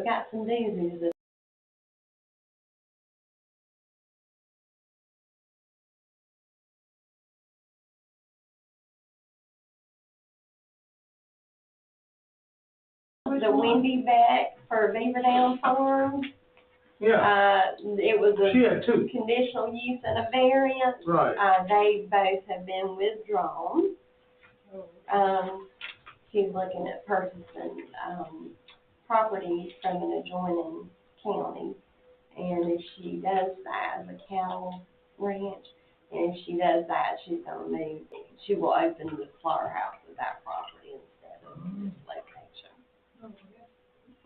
we got some doozies. The Wendy Beck for Beaver Dam Farm. Yeah, It was she had two. conditional use and a variance. Right. They both have been withdrawn. She's looking at purchasing, property from an adjoining county. And if she does that, the cattle ranch, and if she does that, she's gonna move, she will open the slaughterhouse with that property instead of this location.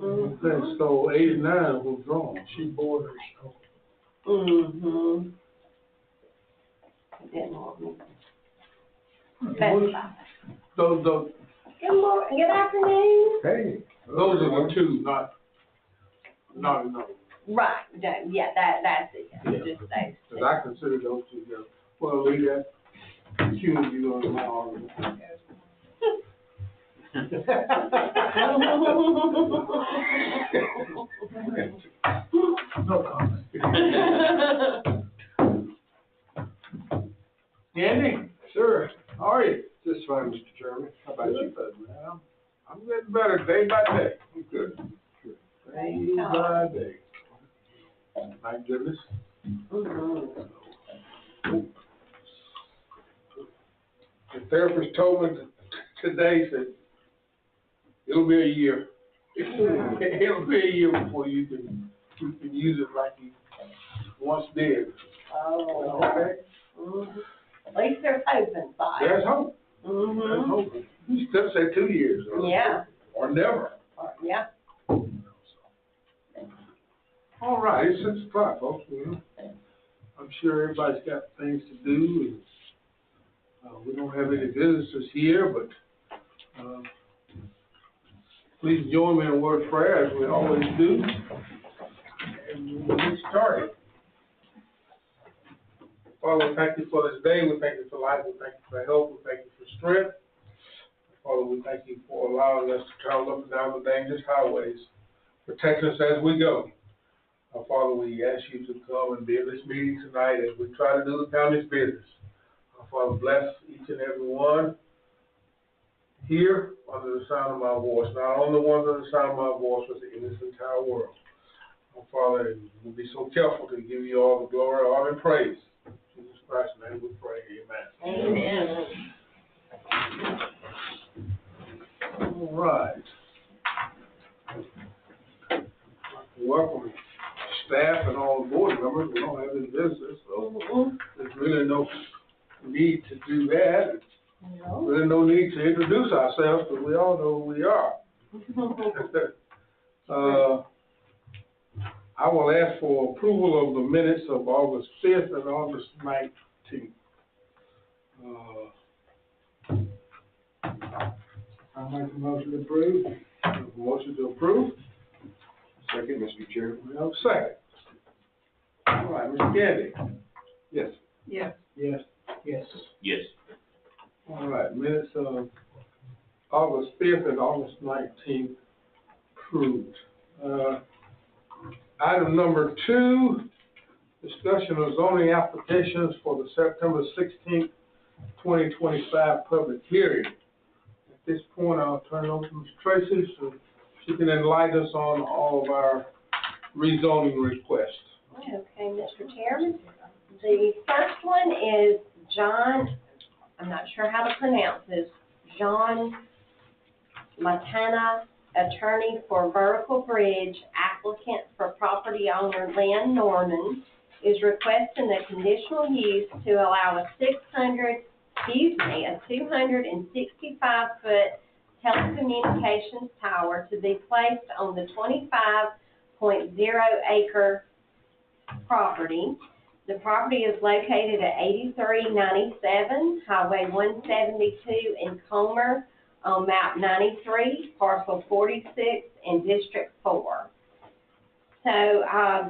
Okay, so 89 was wrong. She borders. Mm-hmm. Didn't want me to specify. Those, Good morning, good afternoon. hey, those are the two, not no. Right, yeah, that's it, Yeah. just those Because two. I consider those two together. Well, leave that. Accuse you on my argument. No comment. Andy? Sure. How are you? Just fine, Mr. Chairman. How about you? Well, I'm getting better day by day. I'm good. Day by day. My goodness. The therapist told me today, said, it'll be a year. It'll be a year before you can use it like you once did. Oh, Okay? at least there's hope inside. There's hope. There's hope. You still say 2 years. Yeah. Or never. Yeah. All right, it's 6 o'clock, folks. Well, I'm sure everybody's got things to do, and we don't have any visitors here, but please join me in a word of prayer, as we always do, and we'll get started. Father, we thank you for this day. We thank you for life. We thank you for health. We thank you for strength. Father, we thank you for allowing us to travel up and down the dangerous highways. Protect us as we go. Father, we ask you to come and be in this meeting tonight as we try to do the county's business. Father, bless each and every one here under the sound of my voice, not only the ones under the sound of my voice, but in this entire world. Father, we'll be so careful to give you all the glory, honor, and praise. In Jesus Christ's name we pray, amen. Amen. All right. Welcome, staff and all the board members. We don't have any visitors, so there's really no need to do that. No. Really no need to introduce ourselves, because we all know who we are. I will ask for approval of the minutes of August 5th and August 19th. I'll make a motion to approve. Motion to approve. Second, Mr. Chairman. We have a second. All right, Mr. Gandy. Yes. Yes. Yes. Yes. Yes. All right, minutes of August 5th and August 19th approved. Item number 2, discussion of zoning applications for the September 16th, 2025 public hearing. At this point, I'll turn it over to Ms. Tracy so she can enlighten us on all of our rezoning requests. Okay, Mr. Chairman. The first one is John, I'm not sure how to pronounce this, John Matana, attorney for Vertical Bridge, applicant for property owner Lynn Norman, is requesting the conditional use to allow a 265-foot telecommunications tower to be placed on the 25.0-acre property. The property is located at 8397 Highway 172 in Comer on map 93, parcel 46 in District 4. So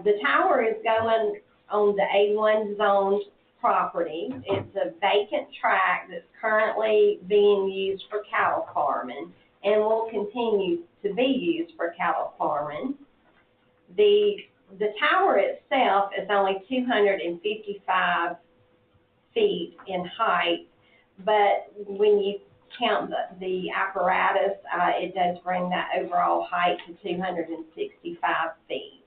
the tower is going on the A1 zoned property. It's a vacant tract that's currently being used for cattle farming and will continue to be used for cattle farming. The tower itself is only 255 feet in height, but when you count the apparatus, it does bring that overall height to 265 feet.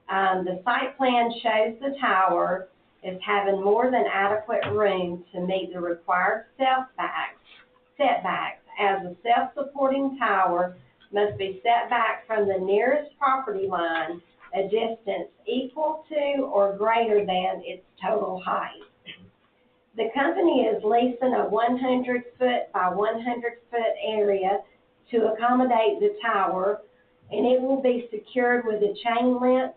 The site plan shows the tower is having more than adequate room to meet the required setbacks, as a self-supporting tower must be set back from the nearest property line a distance equal to or greater than its total height. The company is leasing a 100-foot by 100-foot area to accommodate the tower, and it will be secured with a chain link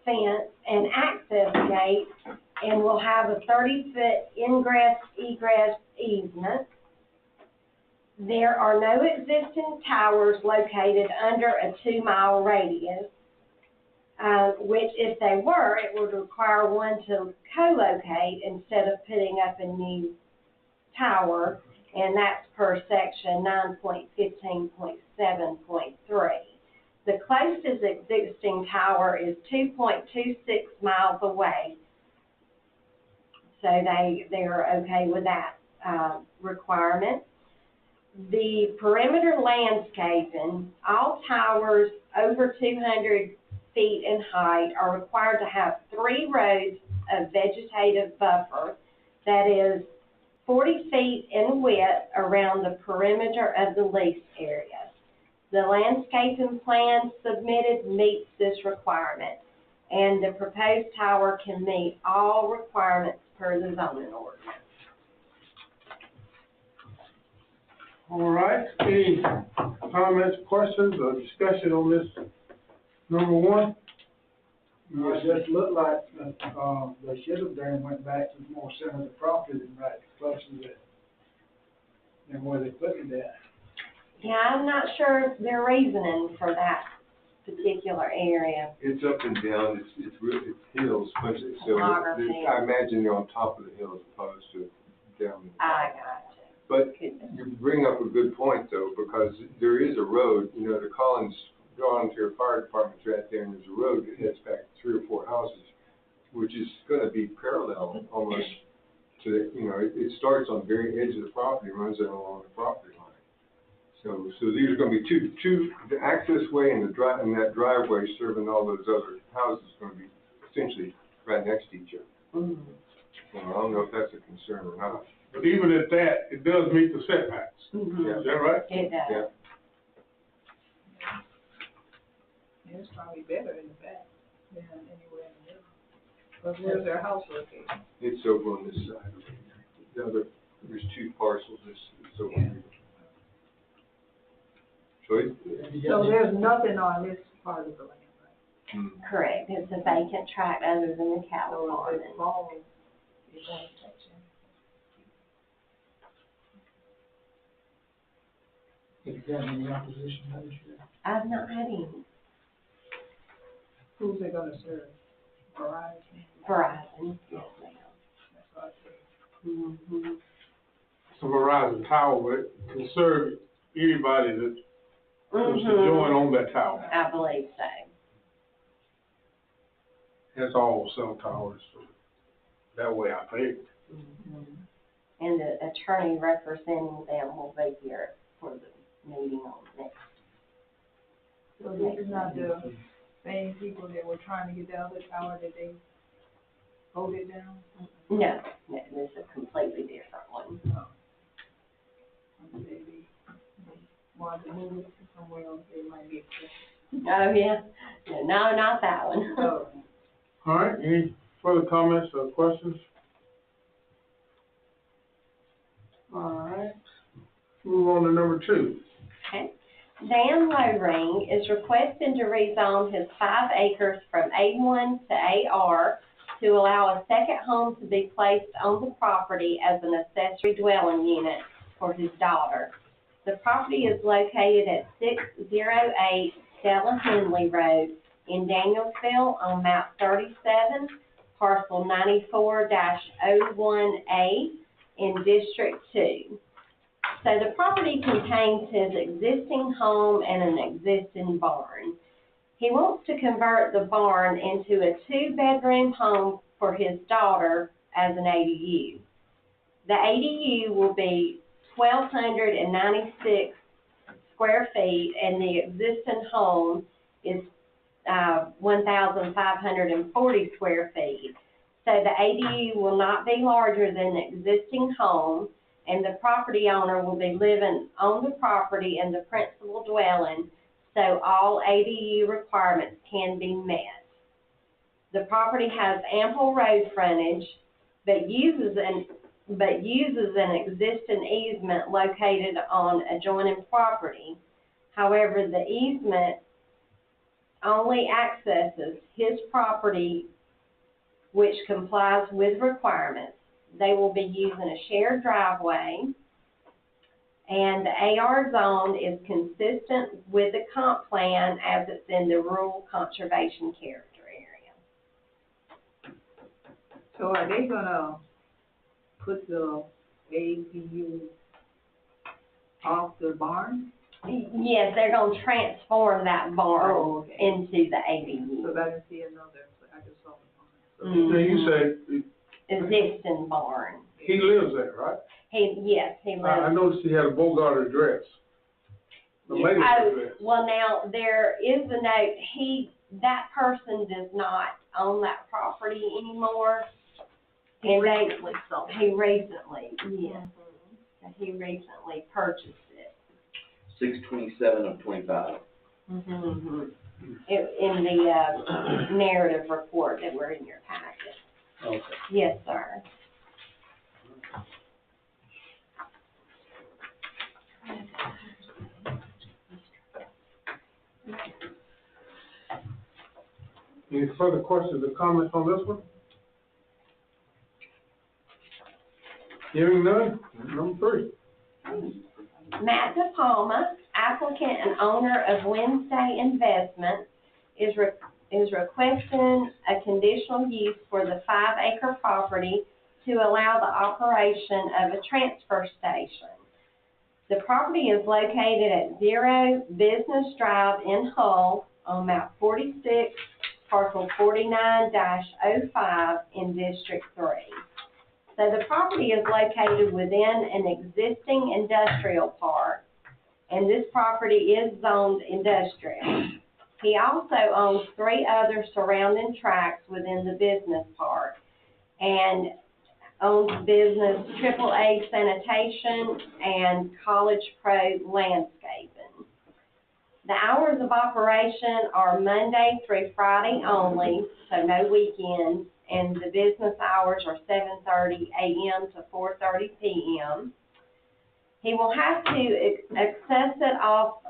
fence and access gate, and will have a 30-foot ingress-egress easement. There are no existing towers located under a 2-mile radius, which if they were, it would require one to co-locate instead of putting up a new tower, and that's per section 9.15.7.3. The closest existing tower is 2.26 miles away, so they're okay with that requirement. The perimeter landscaping, all towers over 200 feet in height are required to have 3 rows of vegetative buffer that is 40 feet in width around the perimeter of the lease area. The landscaping plan submitted meets this requirement, and the proposed tower can meet all requirements per the zoning ordinance. All right, any comments, questions, or discussion on this number one? It just looked like, they should have done went back to more center of the property than right close to it, than where they put it at. Yeah, I'm not sure their reasoning for that particular area. It's up and down, it's really, it's hills, but so Topography. I imagine you're on top of the hill as opposed to down. I got you. But Goodness. you bring up a good point though, because there is a road, you know, the Collins volunteer fire department's right there, and there's a road that heads back 3 or 4 houses, which is gonna be parallel almost to the, you know, it starts on the very edge of the property, runs it along the property line. So these are gonna be two, the access way and and that driveway serving all those other houses is gonna be essentially right next to each other. Mm-hmm. So I don't know if that's a concern or not. But even at that, it does meet the setbacks. Mm-hmm. Yeah. Is that right? It does. Yeah. It's probably better in the back than anywhere in the middle. But where's their house located? It's over on this side. The other, there's 2 parcels, it's over here. So So there's nothing on this part of the land, right? Correct. It's a vacant tract other than the cattle So farm. it's long, it's on section. If you got any opposition, no issue. I've not had any. Who's they gonna serve? Verizon? Verizon. Yes, ma'am. That's what I said. Mm-hmm. It's a Verizon tower, but it can serve anybody that wants to join on that tower. I believe so. That's all cell towers, so that way I think. Mm-hmm. And the attorney representing them will be here for the meeting on next. So this is not the same people that were trying to get the other tower that they voted down? No, this is a completely different one. Maybe want to move it to somewhere else, they might be accepted. Oh, yeah. No, not that one. So, All right, any further comments or questions? All right, move on to number 2. Okay. Dan Lowring is requesting to rezone his 5 acres from A1 to AR to allow a second home to be placed on the property as an accessory dwelling unit for his daughter. The property is located at 608 Stella Henley Road in Danielsville on map 37, parcel 94-01A in District 2. So the property contains his existing home and an existing barn. He wants to convert the barn into a 2-bedroom home for his daughter as an ADU. The ADU will be 1,296 square feet, and the existing home is 1,540 square feet. So the ADU will not be larger than the existing home, and the property owner will be living on the property in the principal dwelling, so all ADU requirements can be met. The property has ample road frontage, but uses an existing easement located on adjoining property. However, the easement only accesses his property, which complies with requirements. They will be using a shared driveway, and the AR zone is consistent with the comp plan as it's in the rural conservation character area. So are they gonna put the ADU off the barn? Yes, they're gonna transform that barn Oh, okay. into the ADU. Because I didn't see another, I just saw the barn. Now, you say Existing barn. he lives there, right? Yes, he I lives. noticed he had a Bogart address. The Yeah. latest Oh, address. well, now, there is a note, that person does not own that property anymore. He And recently sold it. he recently, yes, he recently purchased it. 6/27/25. In the narrative report that were in your packet. Okay. Yes, sir. Any further questions or comments on this one? Hearing none, number 3. Matt DePalma, applicant and owner of Wednesday Investments, is requesting a conditional use for the 5-acre property to allow the operation of a transfer station. The property is located at 0 Business Drive in Hull on map 46, parcel 49-05 in District 3. So the property is located within an existing industrial park, and this property is zoned industrial. He also owns 3 other surrounding tracts within the business park, and owns business AAA Sanitation and College Pro Landscaping. The hours of operation are Monday through Friday only, so no weekends, and the business hours are 7:30 a.m. to 4:30 p.m. He will have to access it off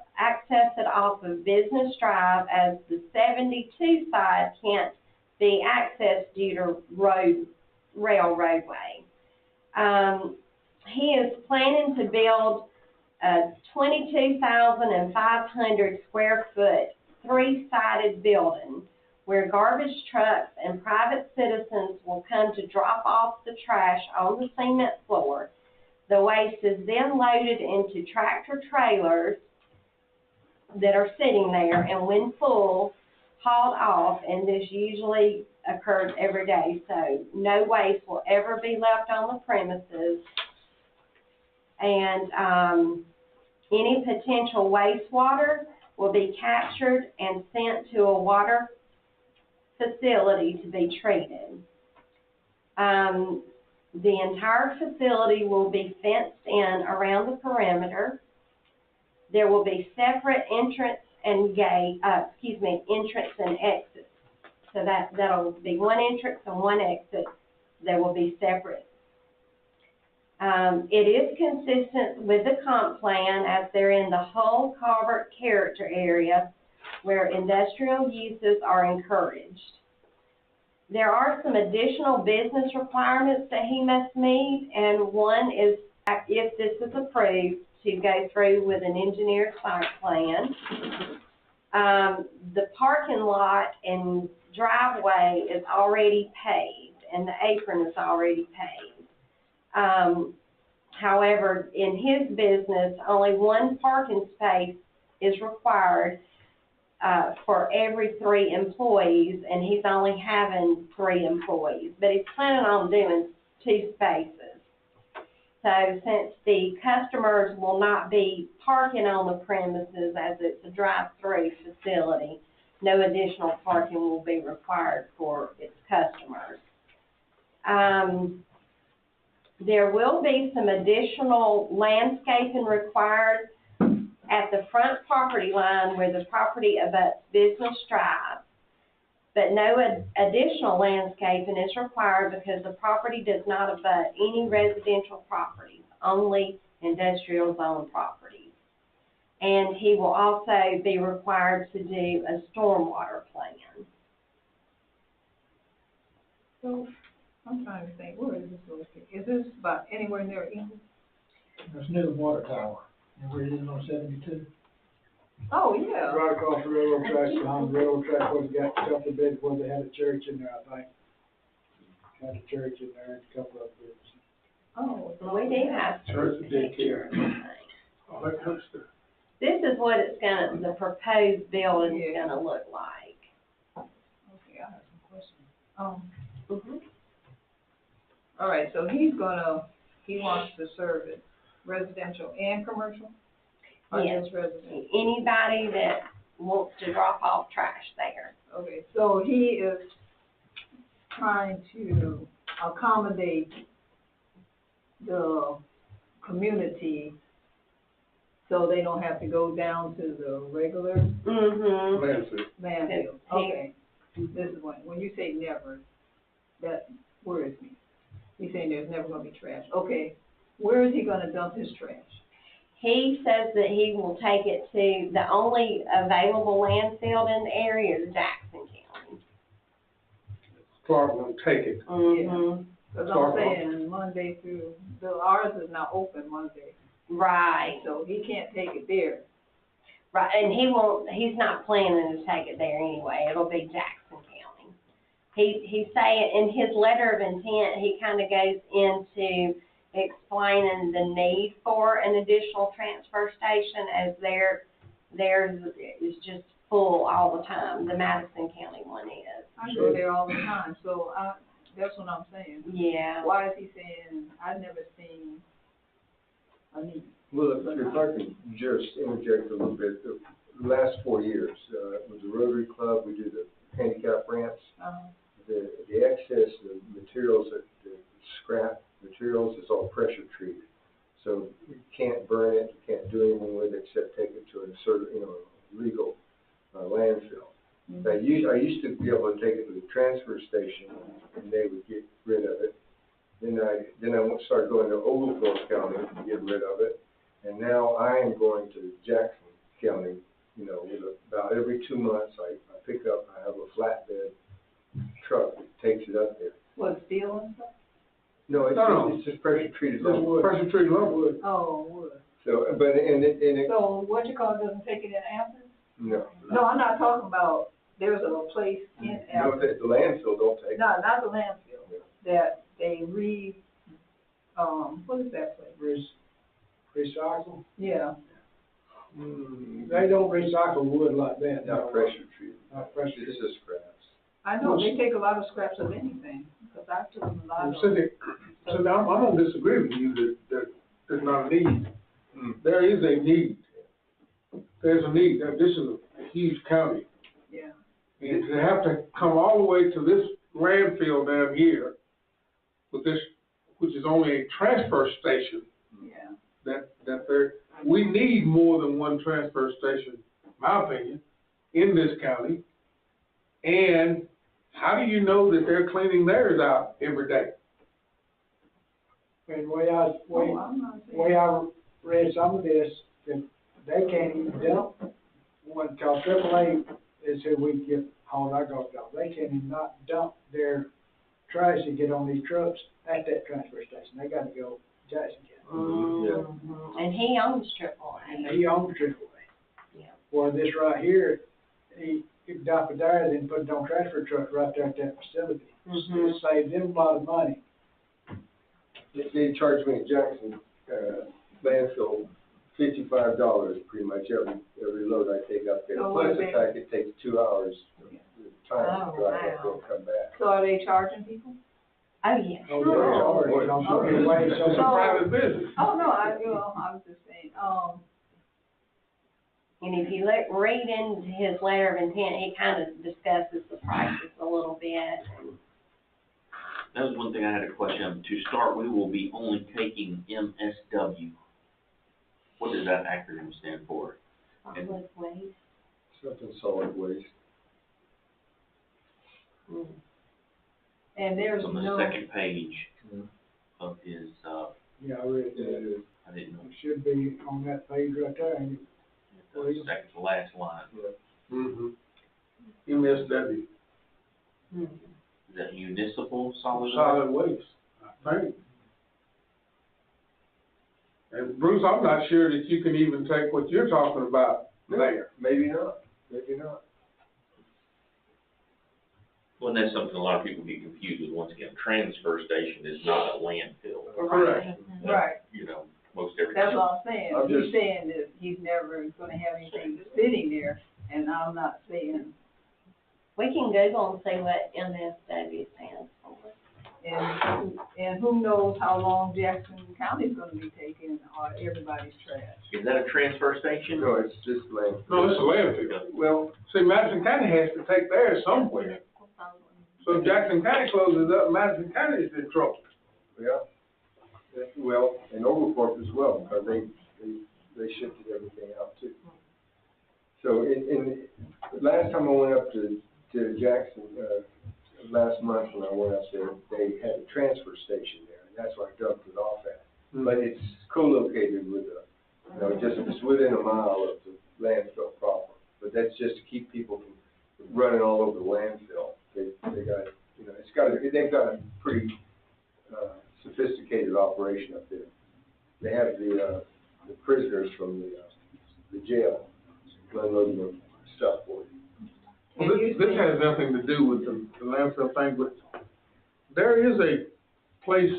of Business Drive, as the 72 side can't be accessed due to rail roadway. He is planning to build a 22,500 square foot, 3-sided building where garbage trucks and private citizens will come to drop off the trash on the cement floor. The waste is then loaded into tractor trailers that are sitting there, and when full, hauled off, and this usually occurs every day, so no waste will ever be left on the premises. And any potential wastewater will be captured and sent to a water facility to be treated. The entire facility will be fenced in around the perimeter. There will be separate entrance and exits. So that'll be one entrance and one exit. They will be separate. It is consistent with the comp plan, as they're in the Hull Colbert character area where industrial uses are encouraged. There are some additional business requirements that he must meet, and one is, if this is approved, to go through with an engineered site plan. The parking lot and driveway is already paved, and the apron is already paved. However, in his business, only one parking space is required, for every 3 employees, and he's only having 3 employees, but he's planning on doing 2 spaces. So since the customers will not be parking on the premises as it's a drive-through facility, no additional parking will be required for its customers. There will be some additional landscaping required at the front property line where the property abuts Business Drive, but no additional landscaping is required because the property does not abut any residential properties, only industrial zone properties. And he will also be required to do a stormwater plan. So, I'm trying to think, where is this located? Is this about anywhere near England? That's near the water tower, and where it is on 72. Oh, yeah. Right across the railroad tracks, behind the railroad track, where they got a couple of beds where they had a church in there, I think. Had a church in there, and a couple of beds. Oh, We do have Church some and daycare. pictures. All that kind of stuff. This is what it's gonna, the proposed building is Yeah. gonna look like. okay, I have some questions. Mhm. All right, so he wants to serve it residential and commercial? Or Yes. just residential? Anybody that wants to drop off trash there. Okay, so he is trying to accommodate the community so they don't have to go down to the regular Mm-hmm. Landfill. landfill. He- Okay, this is when you say never, that worries me. He's saying there's never gonna be trash. Okay, where is he gonna dump his trash? He says that he will take it to, the only available landfill in the area is Jackson County. Clark won't take it. Mm-hmm. Cause I'm Sorry. saying Monday through, ours is not open Monday, Right, so he can't take it there. right, and he's not planning to take it there anyway, it'll be Jackson County. He's saying, in his letter of intent, he kinda goes into explaining the need for an additional transfer station as theirs is just full all the time, the Madison County one is. I go there all the time, so that's what I'm saying. Yeah. Why is he saying, I've never seen a need? Well, if I can just interject a little bit, the last 4 years, it was the Rotary Club, we did the handicap ramps, the excess, the materials, the scrap materials, is all pressure treated. So you can't burn it, you can't do anything with it except take it to a certain, legal landfill. Mhm. I used to be able to take it to the transfer station and they would get rid of it. Then I started going to Oglethorpe County to get rid of it. And now I am going to Jackson County, with about every 2 months, I have a flatbed truck that takes it up there. What, steel and stuff? No, it's just pressure treated lumber. Pressure treated lumber. Oh, wood. So, but, and it, So what you call doesn't take it in Athens? no. No, I'm not talking about, there's a place in No, Athens, the landfill don't take it. no, not the landfill, that they what is that place? Recycle? Yeah, They don't recycle wood like that. Not pressure treated. Not pressure It's treated. just scraps. I know, they take a lot of scraps of anything, because I took them a lot of. So now, I'm gonna disagree with you that there's not a need. There is a need. There's a need. This is a huge county. Yeah, And to have to come all the way to this landfill down here with this, which is only a transfer station, yeah. we need more than one transfer station, in my opinion, in this county. And how do you know that they're cleaning theirs out every day? And Oh, I'm not saying. way I read some of this, that they can't even dump one, cause AAA is who we get hauled our garbage off. They can't even not dump their trash and get on these trucks at that transfer station. They gotta go Jackson County. Mm-hmm. And he owns And AAA. he owns AAA. Yeah. Well, this right here, he could dump it there, then put it on transfer truck right there at that facility. Mhm. It saved them a lot of money. They charge me at Jackson landfill $55 pretty much every load I take up there. So Plus what the they- fact it takes 2 hours of time Oh, to drive up there wow. and come back. So are they charging people? Oh, yeah. Oh, Sure. yeah, sorry, I'm sorry, Okay. wait, It's a so, private business. Oh, no, I was just saying, And if you read into his letter of intent, he kind of discusses the prices a little bit. That was one thing I had a question. To start, we will be only taking MSW. What does that acronym stand for? Solid waste. Something solid waste. Mm. and there's On the no, second page Mhm. of his, yeah, I read Yeah, that. it is. I didn't know, It should be on that page right there, and the second to last line. Mm-hmm. MSW, Mm. Is that municipal solid? solid waste, I think. And Bruce, I'm not sure that you can even take what you're talking about there. Maybe not, maybe not. Well, and that's something a lot of people get confused with. Once again, transfer station is not a landfill. Correct. right, You know, most everything. that's what I'm saying. I'm He's just- saying that he's never gonna have anything sitting there, and I'm not saying, We can Google and see what MSW stands for. and who knows how long Jackson County's gonna be taking, everybody's trash. Is that a transfer station? No, it's just landfill. No, it's a landfill. Well, See, Madison County has to take theirs somewhere. So if Jackson County closes up, Madison County is in trouble. yeah, well, and Overcorp as well, because they shifted everything out too. So last time I went up to Jackson, last month when I went up there, they had a transfer station there, and that's where I dumped it off at. But it's co-located with it's within a mile of the landfill proper. But that's just to keep people from running all over the landfill. They got, they've got a pretty, sophisticated operation up there. They have the prisoners from the jail unloading their stuff for you. Well, this has nothing to do with the landfill thing, but there is a place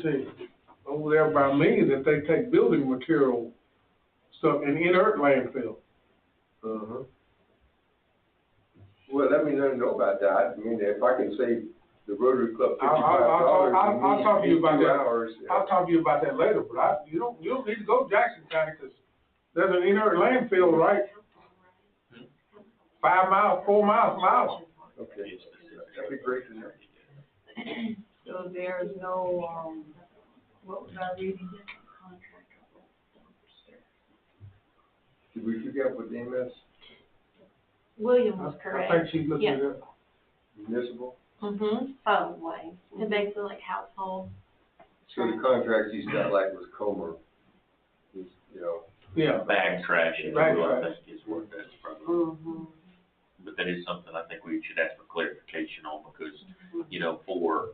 over there by me that they take building material stuff in inert landfill. Uh-huh. Well, let me know about that. I mean, if I can save the Rotary Club $55 I'll talk to you about 2 that. hours. I'll talk to you about that later, but you don't need to go to Jackson County, because there's an inert landfill, right? 5 miles, 4 miles from ours. Okay, that'd be great to know. So there's no, what was I reading? Did we forget what name is? William was I correct. think she's looking Yeah. at it. Municipal? Mm-hmm. Solid waste. And basically like household. So the contract he's got like with Comer is, Yeah. Bag trash, if you Bag will, I trash. think is what that's probably. Mm-hmm. But that is something I think we should ask for clarification on, because, for,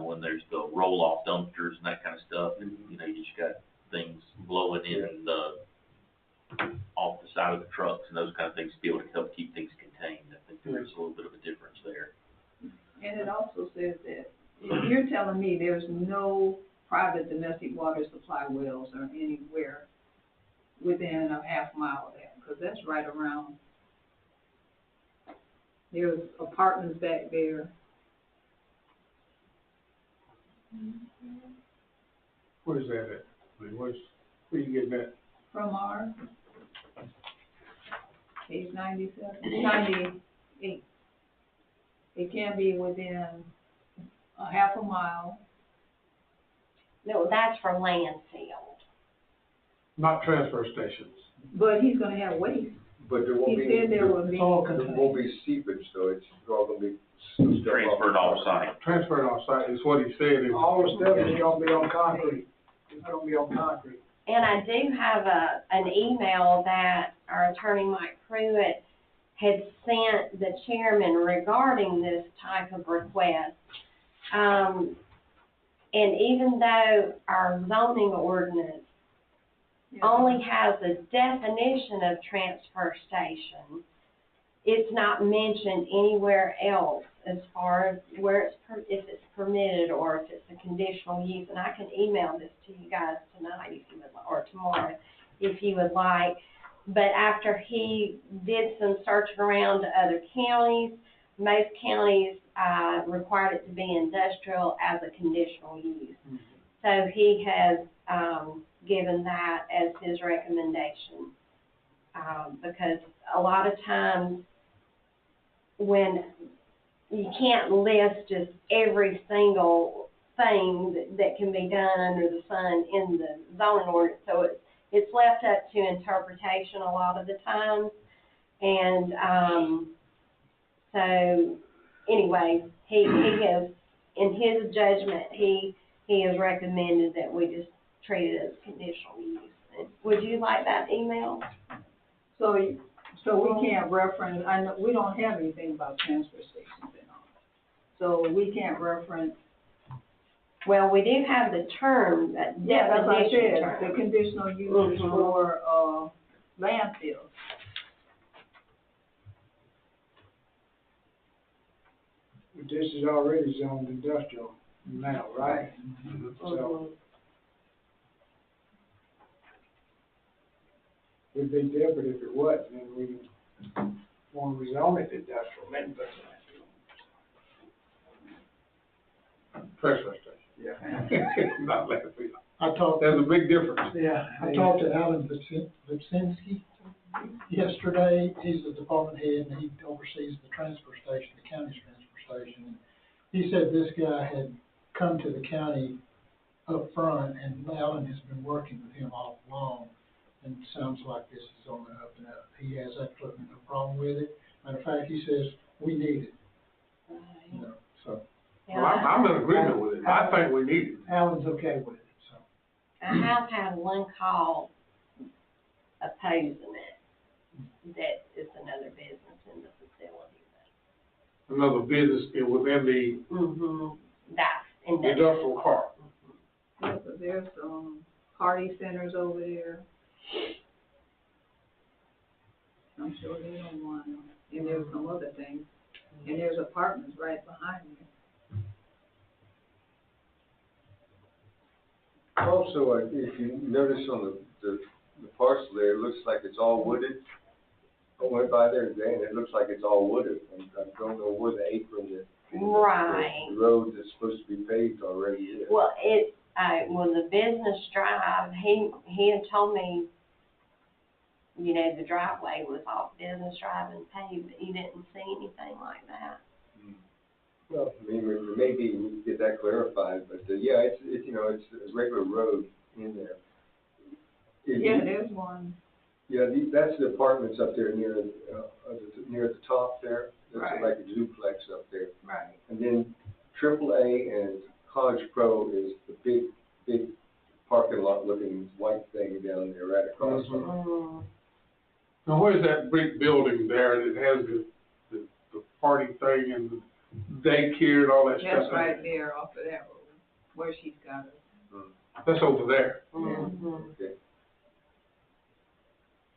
when there's the roll-off dumpsters and that kind of stuff, and, you just got things blowing in off the side of the trucks and those kind of things to be able to help keep things contained. I think there's a little bit of a difference there. And it also says that, if you're telling me there's no private domestic water supply wells or anywhere within a half mile of that, because that's right around, there's apartments back there. Where's that at? I mean, where you getting that? From our page 98. It can be within a half a mile. No, that's for landfill. Not transfer stations. But he's gonna have waste. but there won't He be. said there would be. There won't be seepage, though, it's all gonna be. stuff Transferred off-site. Transferred off-site is what he said. all the stuff is gonna be on concrete, it's gonna be on concrete. And I do have an email that our attorney Mike Pruitt had sent the chairman regarding this type of request. And even though our zoning ordinance only has a definition of transfer station, it's not mentioned anywhere else as far as where if it's permitted or if it's a conditional use. And I can email this to you guys tonight if you would, or tomorrow if you would like. but after he did some searching around to other counties, most counties, required it to be industrial as a conditional use. So he has, given that as his recommendation. Because a lot of times when you can't list just every single thing that can be done under the sun in the zoning ordinance, so it's left up to interpretation a lot of the times. And, so, anyway, he has, in his judgment, he has recommended that we just treat it as conditional use. Would you like that email? So we can't reference, I know, we don't have anything about transfer stations and all. So we can't reference. Well, we do have the term, Yeah, that's what I definition said, term. the conditional use Mhm. for, landfills. But this is already zoned industrial now, right? So Mhm. it'd be different if it wasn't, and we want to rezone it industrial, then put it. Transfer station. Yeah. Not landfill. I talked, There's a big difference. Yeah. I talked to Alan Lipsinski yesterday. He's the department head and he oversees the transfer station, the county's transfer station. He said this guy had come to the county up front and Alan has been working with him all along. And it sounds like this is on the up and up. He has absolutely no problem with it. Matter of fact, he says, we need it. You know, so Well, I'm in agreement with it. I think we need it. Alan's okay with it, so. I have had one call opposing it, that is another business in the facility. Another business within the That's industrial park. Yeah, but there's, party centers over there. I'm sure they don't want them, and there's some other things, and there's apartments right behind there. Also, if you notice on the parcel there, it looks like it's all wooded. I went by there today and it looks like it's all wooded. I don't know where the apron that Right. the road that's supposed to be paved already is. Well, the business drive, he had told me, you know, the driveway was off Business Drive and paved, but you didn't see anything like that. Well, I mean, maybe we can get that clarified, but, yeah, it's, you know, it's a regular road in there. Yeah, there's one. Yeah, that's the apartments up there near the top there. That's Right. like a duplex up there. Right. And then AAA and College Pro is the big parking lot looking white thing down there right across from it. Now, where's that brick building there that has the party thing and the daycare and all that stuff? That's right there off of that road, where she's got it. That's over there. Okay.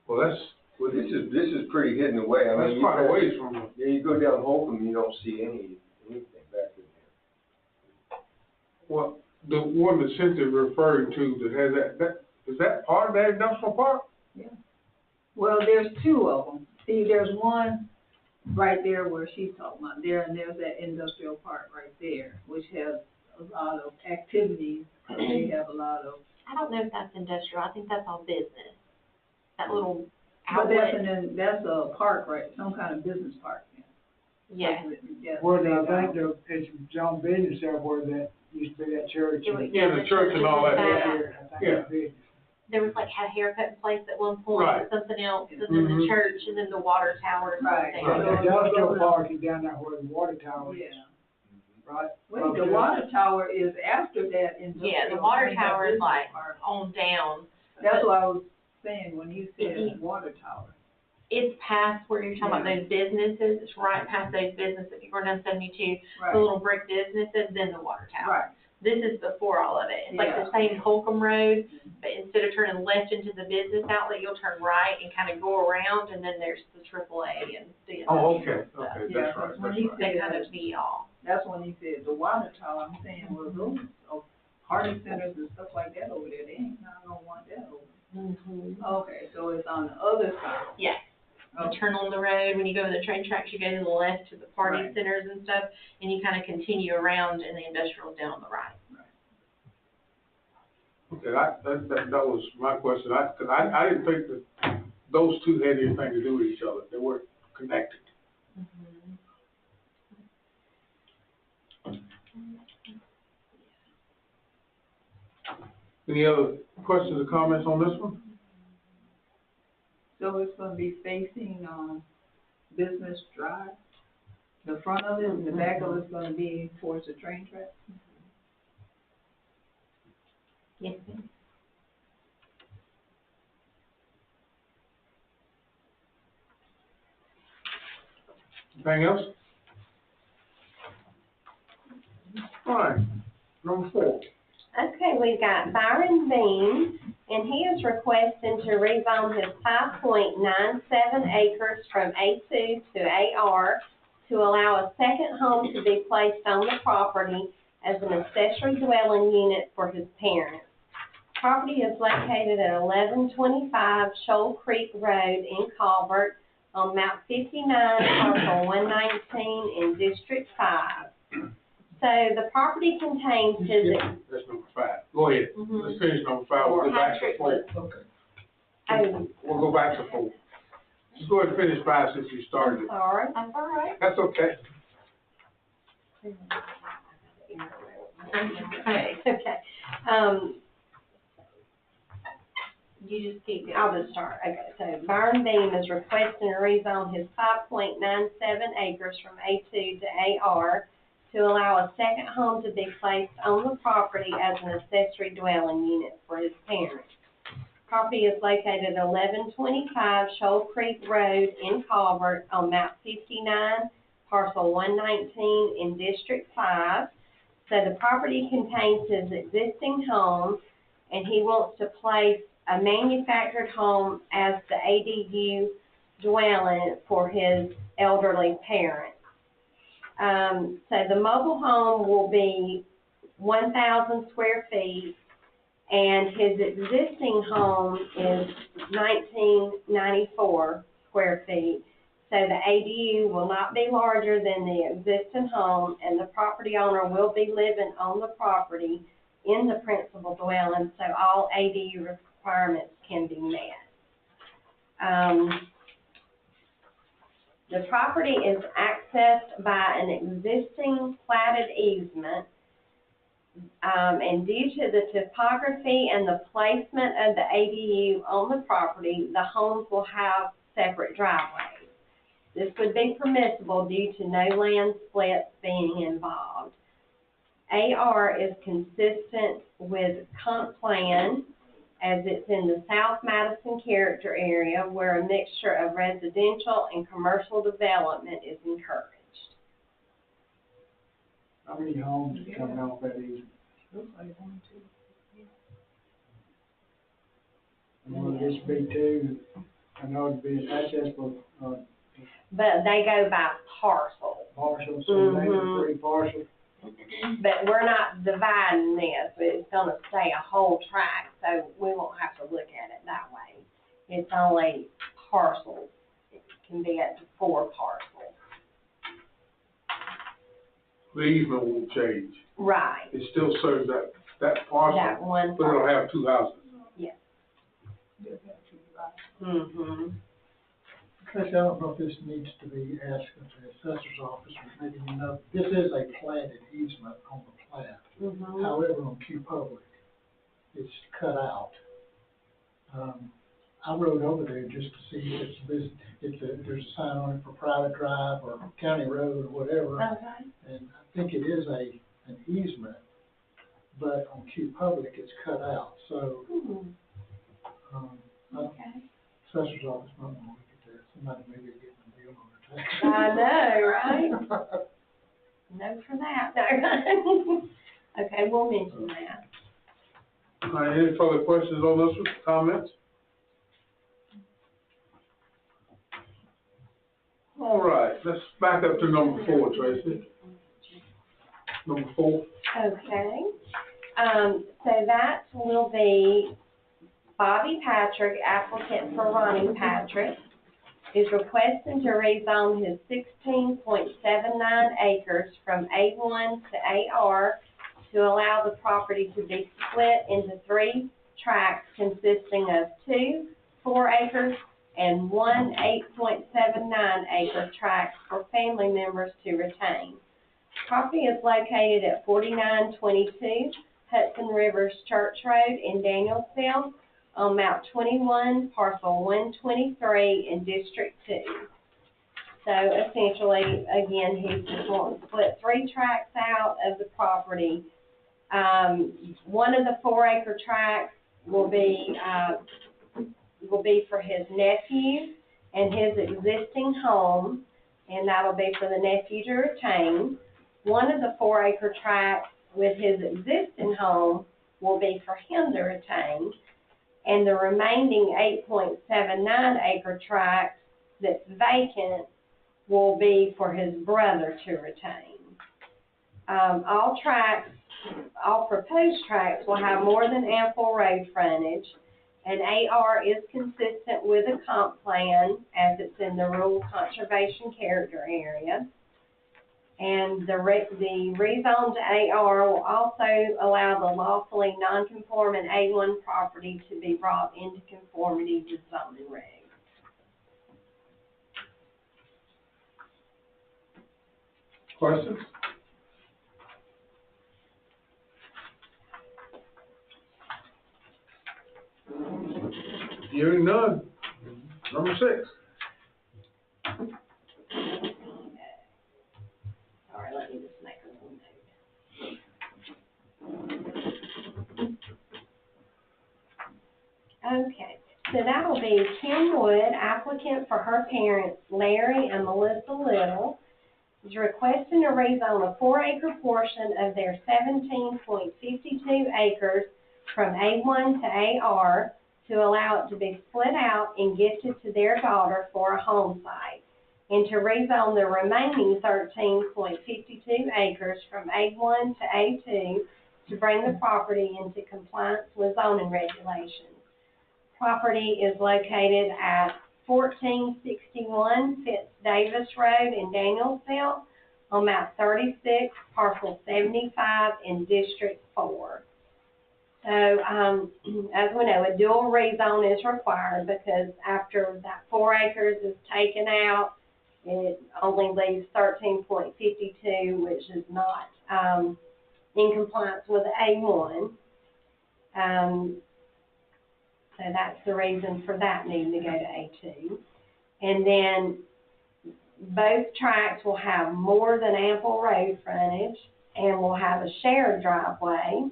Well, Well, this is pretty hidden away. I mean, that's quite a ways from the. Yeah, you go down Holcomb, you don't see anything back in there. Well, the one that Cynthia referring to that has that is that part of that industrial park? Yeah. Well, there's two of them. See, there's one right there where she's talking about there, and there's that industrial park right there, which has a lot of activities. They have a lot of. I don't know if that's industrial, I think that's all business. That little But outlet. that's a park, right? Some kind of business park. Yeah. Yeah. Where I think it's John Business there where that used to be that church. It was- Yeah, the church and all that. Yeah. There was like had a haircut place at one point, Right. something else, and then the church, and then the water tower or Right. something. The industrial park is down there where the water tower is, Yeah. right? Wait, the water tower is after that industrial. Yeah, the water I mean, that tower is business like park. on down. That's what I was saying when you said water tower. It's past where you're talking about those businesses, it's right past those businesses, if you're going down 72, Right. the little brick businesses, then the water tower. Right. This is before all of it. It's like Yeah. the same Holcomb Road, but instead of turning left into the business outlet, you'll turn right and kind of go around, and then there's the AAA and the. Oh, okay, industrial stuff. okay, Yeah, that's right, when that's he right. They said, kind of be all. that's when he said the water tower, I'm saying, well, those party centers and stuff like that over there, they ain't, I don't want that over. Mhm. Okay, so it's on the other side. Yeah. You turn on the road, when you go to the train tracks, you go to the left to the party Right. centers and stuff, and you kind of continue around and the industrial's down on the right. Okay, that was my question, cause I didn't think that those two had anything to do with each other, they weren't connected. Any other questions or comments on this one? So it's gonna be facing, Business Drive? The front of it, and the back of it's gonna be towards the train track? Yes, ma'am. Anything else? All right, number 4. Okay, we've got Byron Bean, and he is requesting to rezone his 5.97 acres from A2 to AR to allow a second home to be placed on the property as an accessory dwelling unit for his parents. Property is located at 1125 Shoal Creek Road in Colbert on map 59, parcel 119 in District 5. So the property contains his, That's number 5, go ahead, let's finish number 5, we'll go back to 4. Okay. We'll go back to 4. Just go ahead and finish 5 since you started I'm it. sorry. That's all right. That's okay. Okay, You just keep going. I'll just start. Okay, so Byron Beam is requesting to rezone his 5.97 acres from A2 to AR to allow a second home to be placed on the property as an accessory dwelling unit for his parents. Property is located at 1125 Shoal Creek Road in Colbert on map 59, parcel 119 in District 5. So the property contains his existing home, and he wants to place a manufactured home as the ADU dwelling for his elderly parents. So the mobile home will be 1,000 square feet, and his existing home is 1994 square feet. So the ADU will not be larger than the existing home, and the property owner will be living on the property in the principal dwelling, so all ADU requirements can be met. The property is accessed by an existing platted easement, and due to the topography and the placement of the ADU on the property, the homes will have separate driveways. This would be permissible due to no land splits being involved. AR is consistent with comp plan, as it's in the South Madison character area where a mixture of residential and commercial development is encouraged. How many homes are coming off that easement? Looks like 1, 2. And will this be two, I know it'd be accessible, But they go by parcel. parcels, so they are 3 parcels. But we're not dividing this, but it's gonna stay a whole tract, so we won't have to look at it that way. It's only parcels. It can be up to 4 parcels. The easement won't change, Right, it still serves that that parcel, one but it'll parcel. have 2 houses. Mm-hmm. Trish, I don't know if this needs to be asked of the assessor's office, or maybe you know, this is a platted easement on the plat. Mm-hmm. However, on Q Public, it's cut out. I rode over there just to see if there's a sign on it for private drive or county road or whatever. Okay. And I think it is an easement, but on Q Public, it's cut out, so, Okay. assessor's office might want to look at that, somebody maybe getting a deal on their taxes. I know, right? No for that, no. Okay, we'll mention that. All right, any further questions on this one, comments? All right, let's back up to number 4, Tracy. Number 4. Okay, so that will be Bobby Patrick, applicant for Ronnie Patrick, is requesting to rezone his 16.79 acres from A1 to AR to allow the property to be split into 3 tracts consisting of 2 4 acres and 1 8.79 acre tract for family members to retain. Property is located at 4922 Hudson Rivers Church Road in Danielsville on map 21, parcel 123 in District 2. So essentially, again, he's just wanting to split 3 tracts out of the property. One of the 4 acre tracts will be for his nephew and his existing home, and that'll be for the nephew to retain. One of the 4 acre tracts with his existing home will be for him to retain, and the remaining 8.79 acre tract that's vacant will be for his brother to retain. All proposed tracts will have more than ample road frontage, and AR is consistent with the comp plan as it's in the rural conservation character area. And the rezone to AR will also allow the lawfully non-conforming A1 property to be brought into conformity with zoning regs. Questions? Hearing none. Number 6. All right, let me just make a little note. Okay, so that will be Kim Wood, applicant for her parents, Larry and Melissa Little, is requesting to rezone a 4 acre portion of their 17.52 acres from A1 to AR to allow it to be split out and gifted to their daughter for a home site, and to rezone the remaining 13.52 acres from A1 to A2 to bring the property into compliance with zoning regulations. Property is located at 1461 Fitz-Davis Road in Danielsville on map 36, parcel 75 in District 4. So, as we know, a dual rezone is required because after that 4 acres is taken out, it only leaves 13.52, which is not in compliance with A1. So that's the reason for that needing to go to A2. And then both tracts will have more than ample road frontage and will have a shared driveway.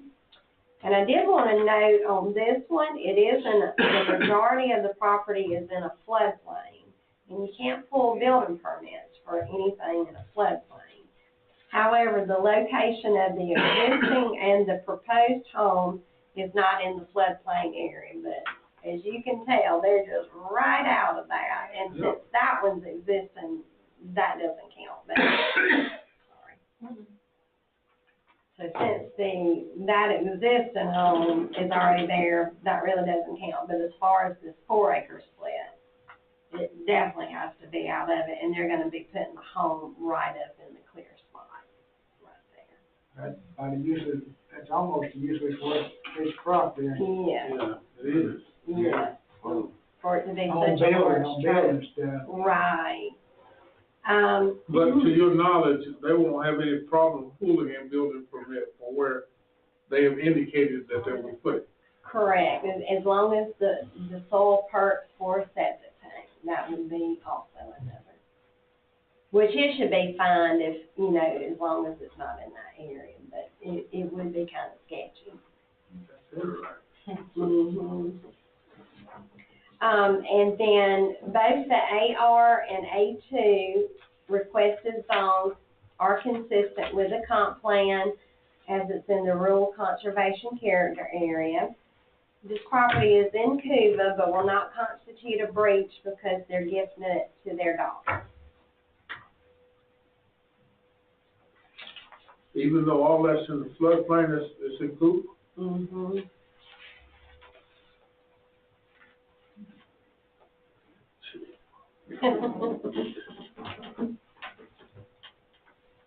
And I did want to note on this one, the majority of the property is in a floodplain, and you can't pull building permits for anything in a floodplain. However, the location of the existing and the proposed home is not in the floodplain area, but as you can tell, they're just right out of that. And since that one's existing, that doesn't count. But, sorry. So since that existing home is already there, that really doesn't count. But as far as this 4 acre split, it definitely has to be out of it, and they're going to be putting the home right up in the clear spot, right there. That's almost usually for this property. Yeah. It is. Yeah. For it to be On such a large building structure. stuff. Right. But to your knowledge, they won't have any problem pulling in building permit for where they have indicated that they will put it. Correct, as long as the soil perks for a septic tank, that would be also another. Which it should be fine if, as long as it's not in that area, but it would be kind of sketchy. That's right. Mm-hmm. And then both the AR and A2 requested zones are consistent with the comp plan as it's in the rural conservation character area. This property is in Cuba, but will not constitute a breach because they're gifting it to their daughter. Even though all that's in the floodplain is in Cuba? Mm-hmm.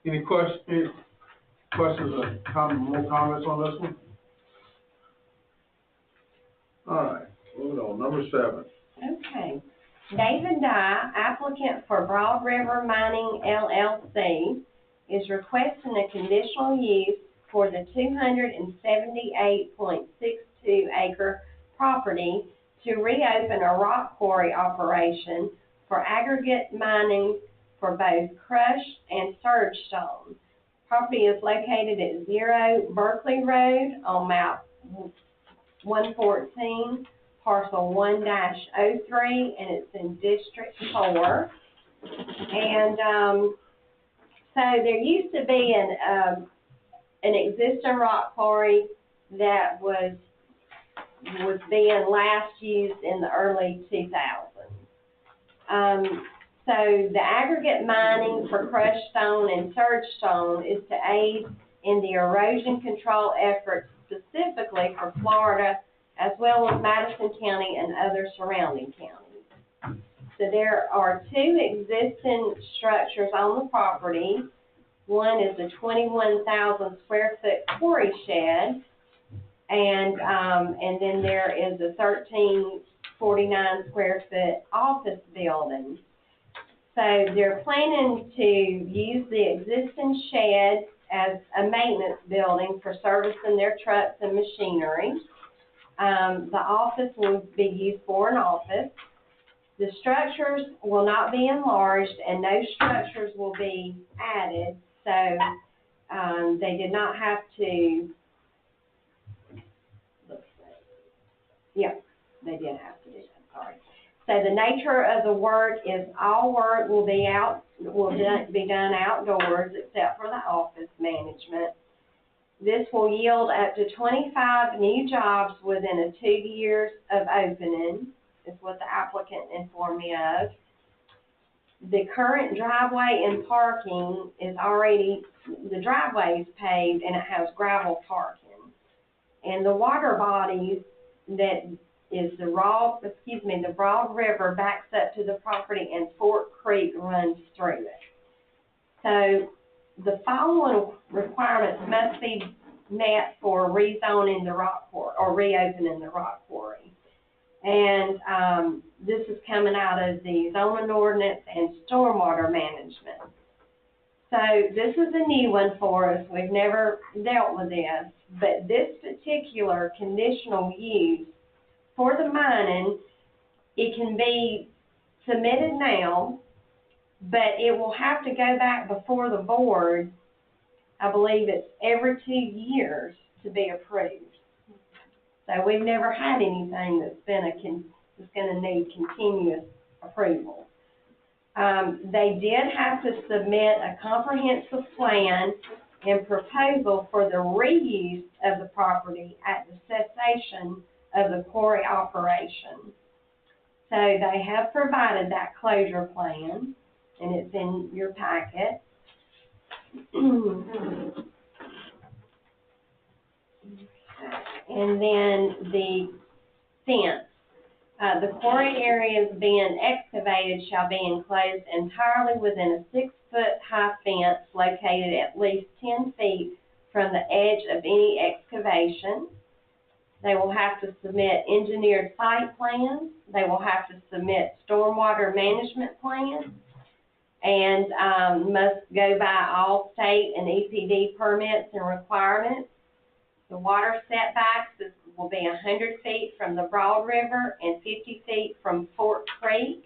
Any questions or more comments on this one? All right, moving on, number 7. Okay. David Dye, applicant for Broad River Mining LLC, is requesting a conditional use for the 278.62 acre property to reopen a rock quarry operation for aggregate mining for both crushed and surge stone. Property is located at 0 Berkeley Road on map 114, parcel 1-03, and it's in District 4. And so there used to be an existing rock quarry that was being last used in the early 2000s. So the aggregate mining for crushed stone and surge stone is to aid in the erosion control efforts specifically for Florida, as well as Madison County and other surrounding counties. So there are 2 existing structures on the property. One is a 21,000 square foot quarry shed, and then there is a 1,349 square foot office building. So they're planning to use the existing shed as a maintenance building for servicing their trucks and machinery. The office will be used for an office. The structures will not be enlarged and no structures will be added, so they did not have to, they did have to do that, sorry. So the nature of the work is all work will be done outdoors except for the office management. This will yield up to 25 new jobs within 2 years of opening, is what the applicant informed me of. The current driveway and parking is the driveway is paved and it has gravel parking. And the water bodies that is the Broad River backs up to the property and Fort Creek runs through it. So the following requirements must be met for rezoning the rock quarry or reopening the rock quarry. And this is coming out of the zoning ordinance and stormwater management. So this is a new one for us. We've never dealt with this, but this particular conditional use for the mining, it can be submitted now, but it will have to go back before the board. I believe it's every 2 years to be approved. So we've never had anything that's going to need continuous approval. They did have to submit a comprehensive plan and proposal for the reuse of the property at the cessation of the quarry operation. So they have provided that closure plan, and it's in your packet. And then the fence. The quarry areas being excavated shall be enclosed entirely within a 6-foot high fence located at least 10 feet from the edge of any excavation. They will have to submit engineered site plans. They will have to submit stormwater management plans, and must go by all state and EPD permits and requirements. The water setbacks will be 100 feet from the Broad River and 50 feet from Fort Creek.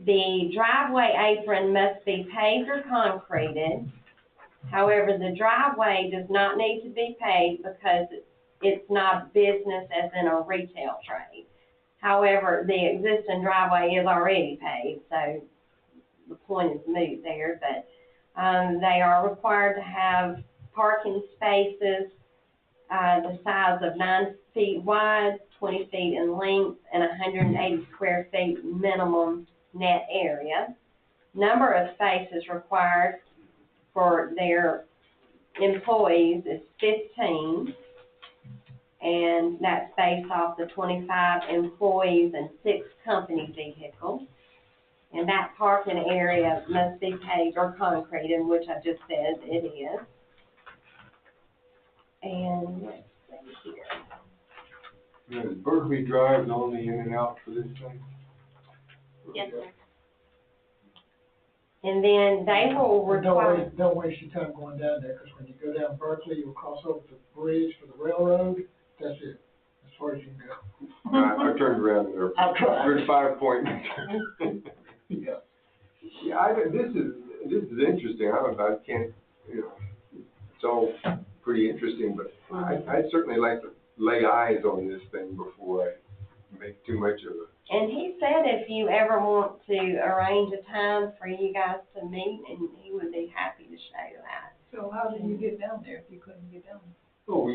The driveway apron must be paved or concreted. However, the driveway does not need to be paved because it's not business as in a retail trade. However, the existing driveway is already paved, so the point is moot there, but they are required to have parking spaces the size of 9 feet wide, 20 feet in length, and 180 square feet minimum net area. Number of spaces required for their employees is 15, and that's based off the 25 employees and 6 company vehicles. And that parking area must be paved or concrete, in which I just said it is. And let's see here. Is Berkeley Drive the only in and out for this thing? Yes, sir. And then they will require, Don't waste your time going down there, because when you go down Berkeley, you'll cross over the bridge for the railroad, that's it, as far as you can go. I turned around there. I've tried. There's 5 points. Yeah. Yeah, this is interesting, I can't, it's all pretty interesting, but I'd certainly like to lay eyes on this thing before I make too much of it. and he said if you ever want to arrange a time for you guys to meet, and he would be happy to show you that. So how did you get down there if you couldn't get down there? Oh,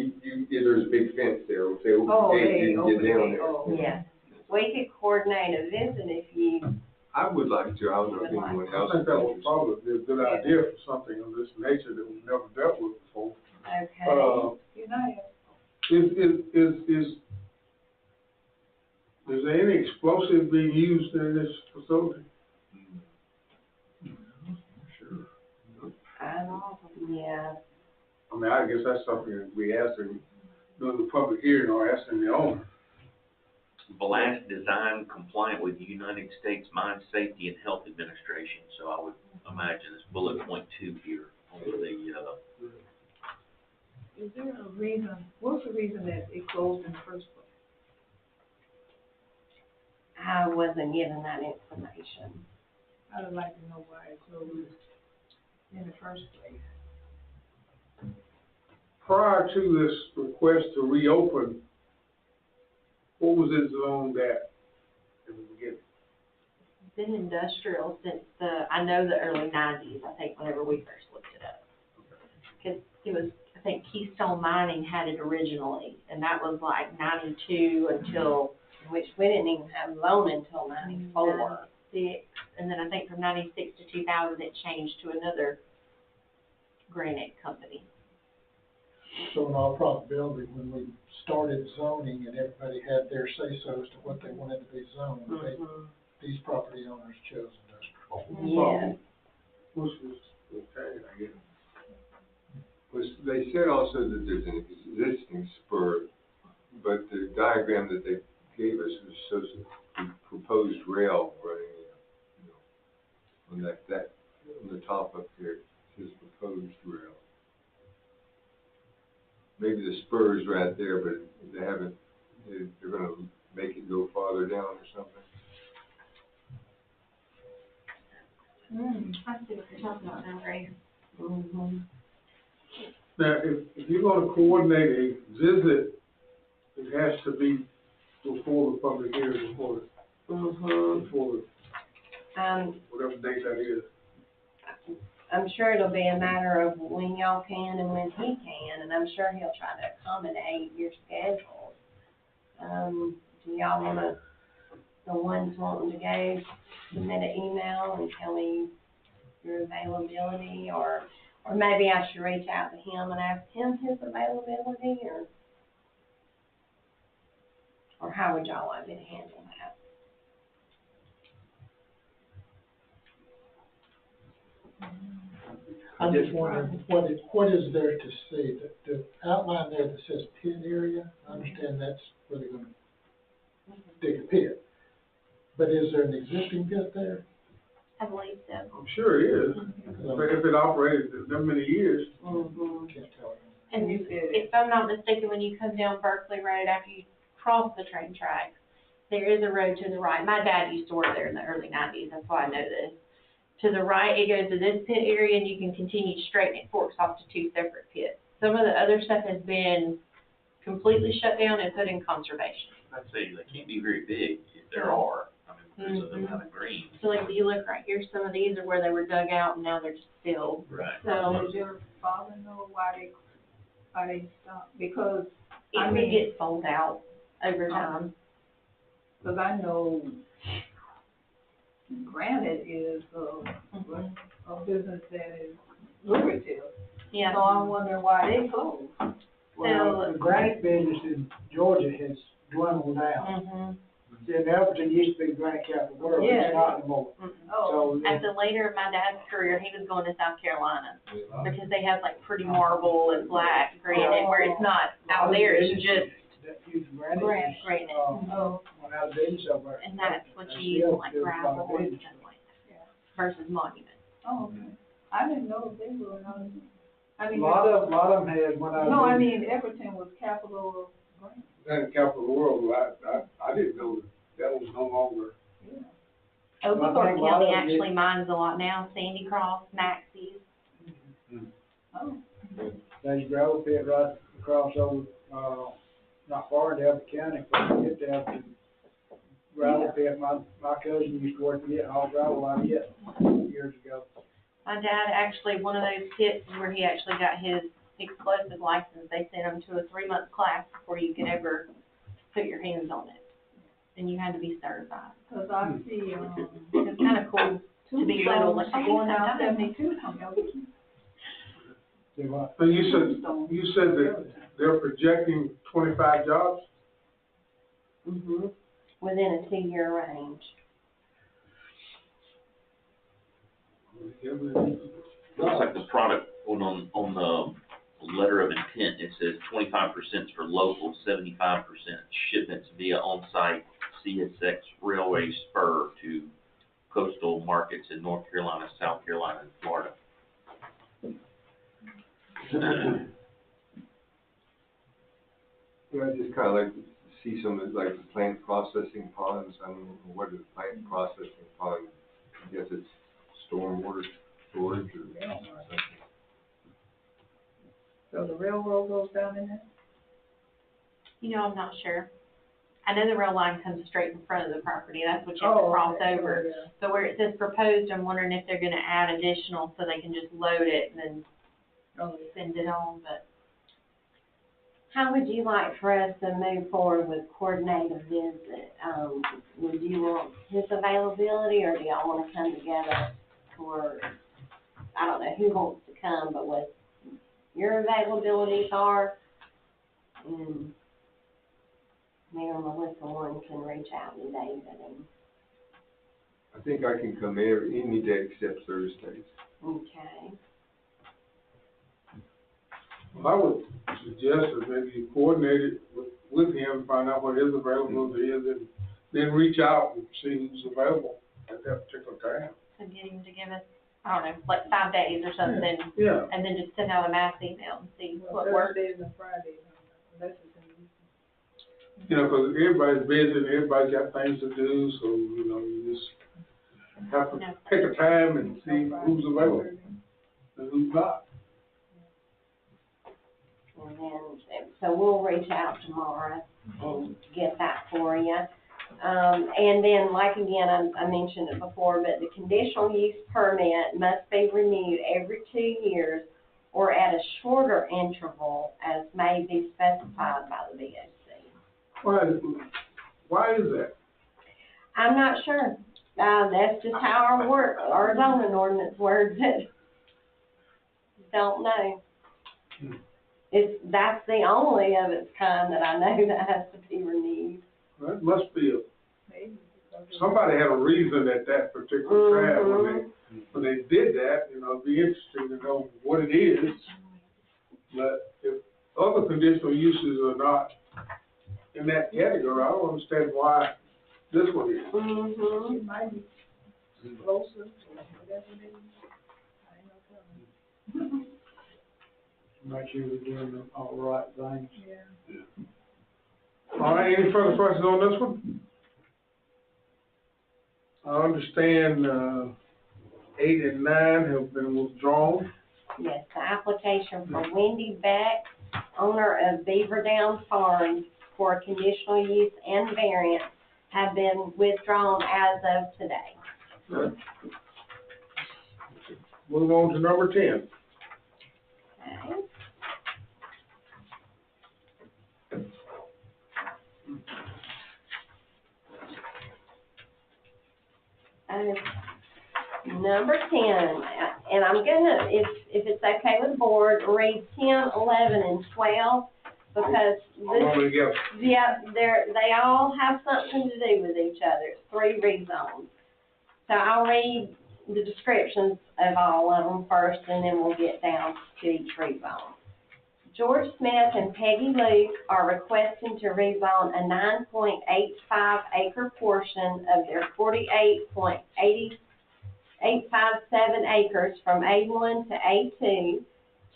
there's a big fence there, we'll say, Oh, okay, you can get down there. oh. Yeah, we could coordinate a visit if you, I would like to, I don't know if anyone I else. think that would probably be a good idea for something of this nature that we've never dealt with before. okay. Is there any explosive being used in this facility? Sure. Yeah, I mean, I guess that's something that we ask them, during the public hearing, or asking the owner. Blast design compliant with United States Mine Safety and Health Administration, so I would imagine it's bullet point 2 here on the, Is there a reason, what's the reason that it closed in the first place? I wasn't given that information. I would like to know why it closed in the first place. Prior to this request to reopen, what was it zoned at in the beginning? It's been industrial since I know the early 90s, I think, whenever we first looked it up. Because it was, I think Keystone Mining had it originally, and that was like 92 until, Which we didn't even have loan until 94. 96, and then I think from 96 to 2000 it changed to another granite company. So in all probability, when we started zoning and everybody had their say-so as to what they wanted to be zoned, these property owners chose industrial. Yes. Which was okay, I guess. They said also that there's an existing spur, but the diagram that they gave us shows the proposed rail running, on that, on the top up there, it says proposed rail. Maybe the spur is right there, but they haven't, they're gonna make it go farther down or something. I see what you're talking about now, Ray. Now, if you're gonna coordinate a visit, it has to be before the public hearing, before the, whatever date that is. I'm sure it'll be a matter of when y'all can and when he can, and I'm sure he'll try to accommodate your schedules. Do y'all wanna, the ones wanting to go, submit an email and tell me your availability, or maybe I should reach out to him and ask him his availability, or how would y'all like me to handle that? I'm just wondering, what is there to see? The outline there that says pit area, I understand that's where they're gonna dig a pit. But is there an existing pit there? I believe so. I'm sure it is, if it operated that many years. Can't tell. And if I'm not mistaken, when you come down Berkeley Road after you cross the train tracks, there is a road to the right. My dad used to work there in the early 90s, that's why I know this. To the right, it goes to this pit area, and you can continue straight, and it forks off to 2 separate pits. Some of the other stuff has been completely shut down and put in conservation. I'd say they can't be very big if there are. I mean, there's a amount of green. So like, if you look right here, some of these are where they were dug out, and now they're just filled. Right. So does your father know why they stopped? Because, It would get sold out over time. because I know granite is a business that is lucrative. Yeah. So I'm wondering why they closed. Well, the granite business in Georgia has dwindled down. in Everton used to be Granite Capital World, Yeah. it's not anymore. Oh, So, At the later of my dad's career, he was going to South Carolina, because they have like pretty marble and black granite, where it's not out there, it's just that huge granite. granite. oh, Went out of business over. And that's what They you use, still like do a lot of gravel and business. stuff like that, versus monument. oh, okay. I didn't know they were, I A mean. lot of them has went out of business. No, I mean, Everton was capital of Grant. Then Capital of the World, I didn't know that was no longer. Yeah. Oglethorpe a lot County of it- actually mines a lot now, Sandy Cross, Maxie's. Oh, There's a gravel pit right across over, not far in Elbert County, but you get down to gravel pit. My cousin used to work in it, all gravel out of it years ago. My dad actually, one of those pits where he actually got his explosive license, they sent him to a 3-month class before you could ever put your hands on it. And you had to be certified. cause I see, It's kind of cool to be little, like I'm going down 72 from Elton. See what? So you said that they're projecting 25 jobs? Within a 2-year range. Looks like the product, on the letter of intent, it says 25% for local, 75% shipments via on-site CSX railway spur to coastal markets in North Carolina, South Carolina, and Florida. I just kind of like to see some of like the plant processing ponds. I don't know what is plant processing pond. I guess it's stormwater storage or something. So the railroad goes down in there? You know, I'm not sure. I know the rail line comes straight in front of the property, that's what you have to cross okay. over. Oh, yeah. So where it says proposed, I'm wondering if they're gonna add additional so they can just load it and then Oh, yeah. send it on, but How would you like for us to move forward with coordinate a visit? Would you want his availability, or do y'all wanna come together for, I don't know who wants to come, but what your availabilities are? And me or Melissa, one can reach out to David and, I think I can come any day except Thursdays. okay. Well, I would suggest that maybe you coordinate it with him, find out what his availability is, and then reach out and see who's available at that particular time. to get him to give us, I don't know, like 5 days or something, Yeah. and then just send out a mass email and see Well, what works. Thursdays and Fridays, unless it's in You know, 'cause everybody's busy and everybody's got things to do, so, you know, you just have to pick a time and see who's available and who's not. And then, so we'll reach out tomorrow and get that for you. And then, like again, I mentioned it before, but the conditional use permit must be renewed every 2 years or at a shorter interval as may be specified by the VOC. Why is that? I'm not sure. That's just how our zoning ordinance words it. Don't know. That's the only of its kind that I know that has to be renewed. That must be maybe. somebody had a reason at that particular time when they did that, you know, it'd be interesting to know what it is. But if other conditional uses are not in that category, I don't understand why this one is. Mm-hmm. It might be closer, or whatever it is. I ain't no telling. Make sure we're doing all the right things. Yeah. All right, any further questions on this one? I understand, 8 and 9 have been withdrawn. Yes, the application for Wendy Beck, owner of Beaver Downs Farms, for a conditional use and variance have been withdrawn as of today. Okay. Move on to number 10. Okay. Number 10, and I'm gonna, if it's okay with the board, read 10, 11, and 12. because How long we go? they all have something to do with each other. It's 3 rezones. So I'll read the descriptions of all of them first, and then we'll get down to each rezone. George Smith and Peggy Luke are requesting to rezone a 9.85 acre portion of their 48.857 acres from A1 to A2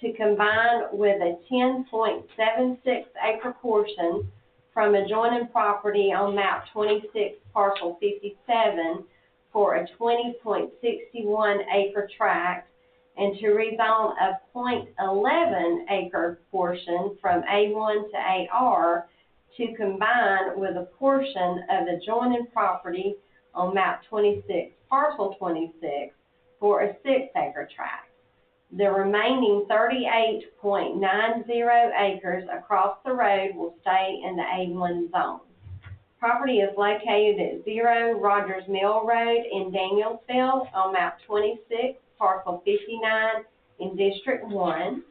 to combine with a 10.76 acre portion from adjoining property on map 26 parcel 57 for a 20.61 acre tract, and to rezone a .11 acre portion from A1 to AR to combine with a portion of adjoining property on map 26 parcel 26 for a 6 acre tract. The remaining 38.90 acres across the road will stay in the A1 zone. Property is located at 0 Rogers Mill Road in Danielsville on map 26, parcel 59 in District 1.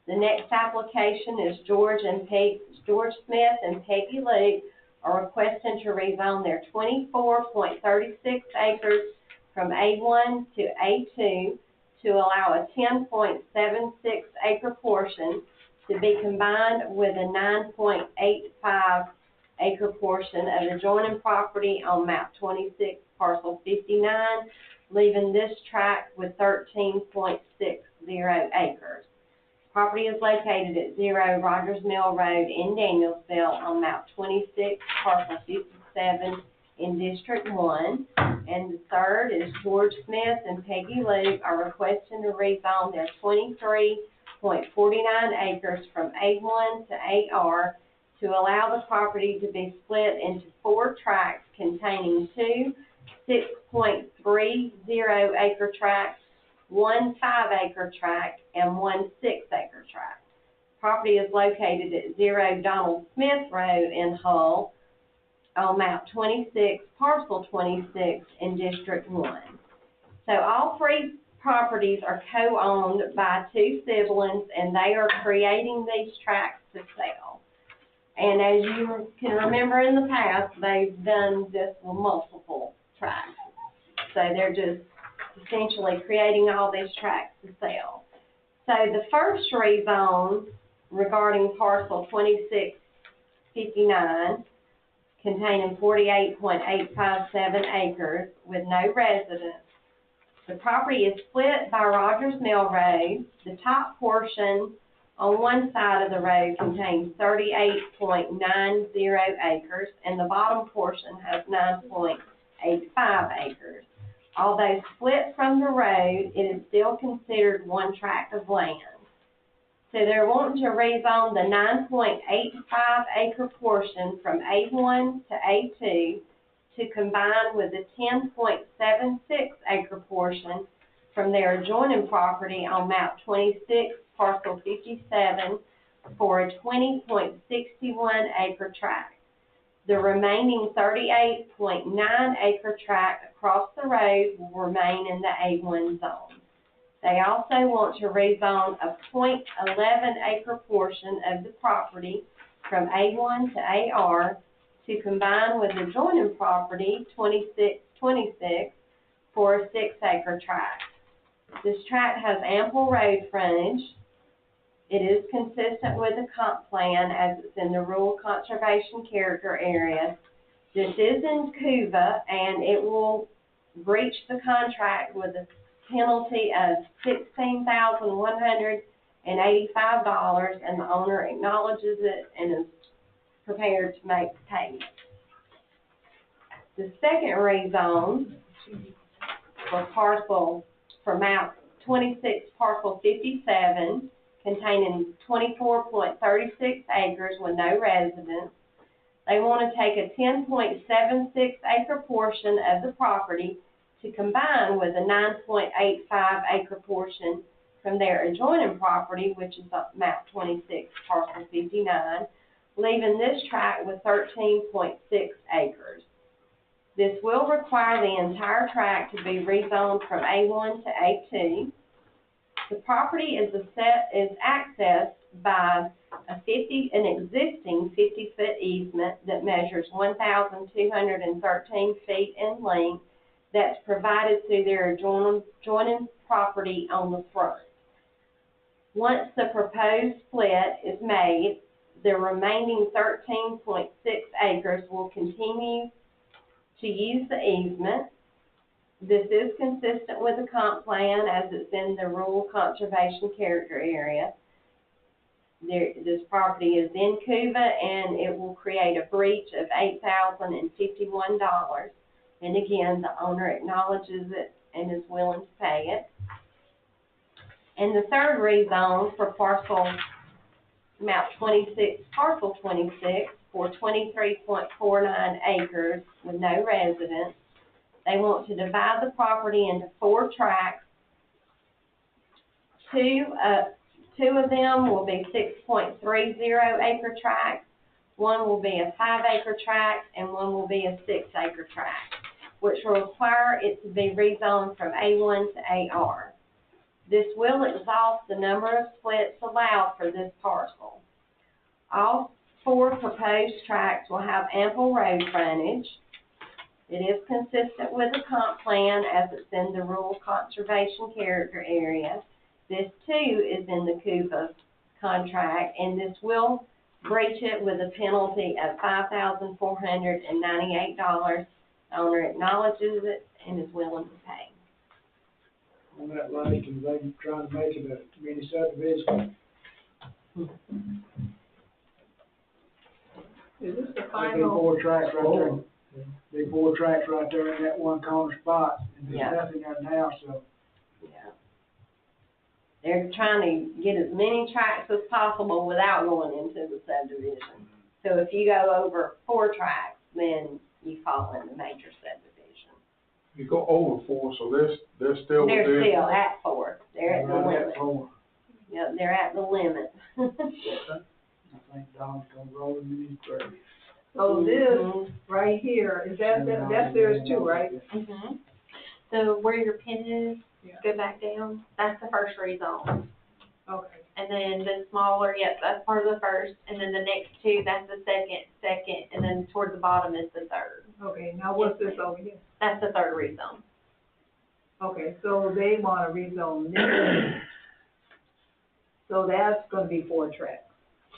The next application is George Smith and Peggy Luke are requesting to rezone their 24.36 acres from A1 to A2 to allow a 10.76 acre portion to be combined with a 9.85 acre portion of adjoining property on map 26 parcel 59, leaving this tract with 13.60 acres. Property is located at 0 Rogers Mill Road in Danielsville on map 26 parcel 57 in District 1. And the third is George Smith and Peggy Luke are requesting to rezone their 23.49 acres from A1 to AR to allow the property to be split into 4 tracts containing 2 6.30 acre tracts, 1 5-acre tract, and 1 6-acre tract. Property is located at 0 Donald Smith Road in Hull on map 26, parcel 26 in District 1. So all 3 properties are co-owned by 2 siblings, and they are creating these tracts to sell. And as you can remember in the past, they've done this with multiple tracts. So they're just essentially creating all these tracts to sell. So the first rezone regarding parcel 2659, containing 48.857 acres with no residents. The property is split by Rogers Mill Road. The top portion on one side of the road contains 38.90 acres, and the bottom portion has 9.85 acres. Although split from the road, it is still considered one tract of land. So they're wanting to rezone the 9.85 acre portion from A1 to A2 to combine with the 10.76 acre portion from their adjoining property on map 26, parcel 57, for a 20.61 acre tract. The remaining 38.9 acre tract across the road will remain in the A1 zone. They also want to rezone a .11 acre portion of the property from A1 to AR to combine with adjoining property 2626 for a 6 acre tract. This tract has ample road frontage. It is consistent with the comp plan as it's in the rural conservation character area. This is in Cuba, and it will breach the contract with a penalty of $16,185, and the owner acknowledges it and is prepared to make the payment. The second rezone for map 26 parcel 57, containing 24.36 acres with no residents. They want to take a 10.76 acre portion of the property to combine with a 9.85 acre portion from their adjoining property, which is map 26 parcel 59, leaving this tract with 13.6 acres. This will require the entire tract to be rezoned from A1 to A2. The property is accessed by an existing 50-foot easement that measures 1,213 feet in length that's provided through their adjoining property on the front. Once the proposed split is made, the remaining 13.6 acres will continue to use the easement. This is consistent with the comp plan as it's in the rural conservation character area. This property is in CUVA and it will create a breach of $8,051. And again, the owner acknowledges it and is willing to pay it. And the third rezone for map 26, parcel 26, for 23.49 acres with no residents. They want to divide the property into 4 tracts. Two of them will be 6.30 acre tracts. One will be a 5-acre tract, and one will be a 6-acre tract, which will require it to be rezoned from A1 to AR. This will exhaust the number of splits allowed for this parcel. All 4 proposed tracts will have ample road frontage. It is consistent with the comp plan as it's in the rural conservation character area. This too is in the CUVA contract, and this will breach it with a penalty of $5,498. The owner acknowledges it and is willing to pay. On that lake, and they trying to make it a mini subdivision. Is this the Big final? 4 tracks right there. Big 4 tracks right there in that one corner spot, and there's Yeah. nothing there now, so. Yeah. They're trying to get as many tracts as possible without going into the subdivision. So if you go over 4 tracts, then you fall in the major subdivision. You go over 4, so they're still They're within. still at 4. They're at the Right limit. at 4. Yep, they're at the limit. I think Don's gonna roll him in his grave. So this right here, is that's theirs too, right? Mhm. So where your pin is, Yeah. go back down, that's the first rezone. Okay. And then the smaller, yep, that's part of the first, and then the next 2, that's the second, and then towards the bottom is the third. Okay, now what's this over here? That's the third rezone. Okay, so they wanna rezone this. So that's gonna be 4 tracks.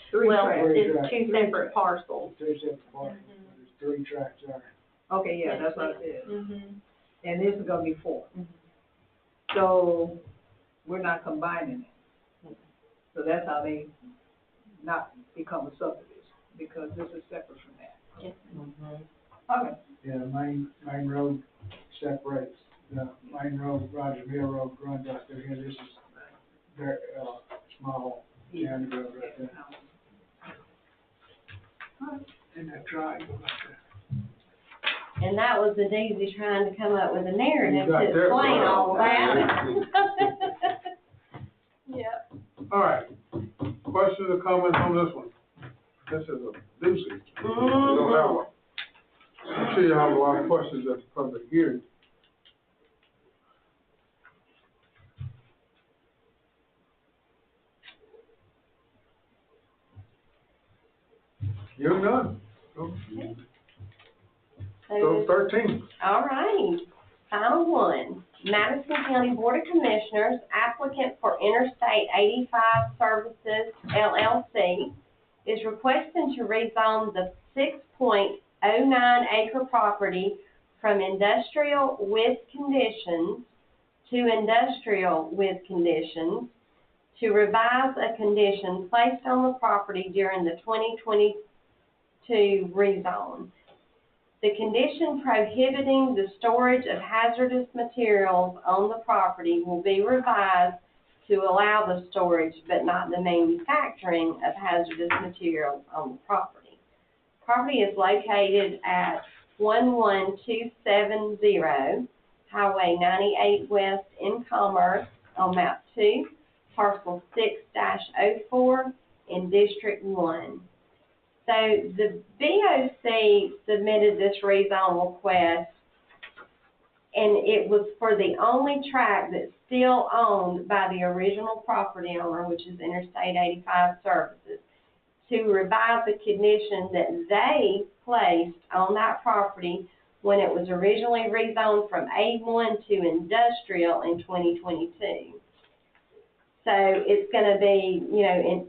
3 Well, tracks. it's 2 separate parcels. 2 separate parts, there's 3 tracks there. Okay, yeah, that's what it is. Mhm. And this is gonna be 4. Mhm. So we're not combining it. So that's how they not become a subdivision, because this is separate from that. Yes. Okay. Yeah, the main road separates, the main road, Rogers Mill Road runs out through here, this is their, small county road right there. And that triangle right there. And that was a doozy trying to come up with a narrative You got to that explain right. all that. Yep. All right, questions or comments on this one? This is a doozy. We don't have one. I'm sure you have a lot of questions at the public hearing. You're none. So 13. All righty, final one. Madison County Board of Commissioners, applicant for Interstate 85 Services LLC, is requesting to rezone the 6.09 acre property from industrial with conditions to industrial with conditions to revise a condition placed on the property during the 2022 rezone. The condition prohibiting the storage of hazardous materials on the property will be revised to allow the storage but not the manufacturing of hazardous materials on the property. Property is located at 11270 Highway 98 West in Commerce on map 2, parcel 6-04 in District 1. So the BOC submitted this rezone request and it was for the only tract that's still owned by the original property owner, which is Interstate 85 Services, to revise the condition that they placed on that property when it was originally rezoned from A1 to industrial in 2022. So it's gonna be, you know,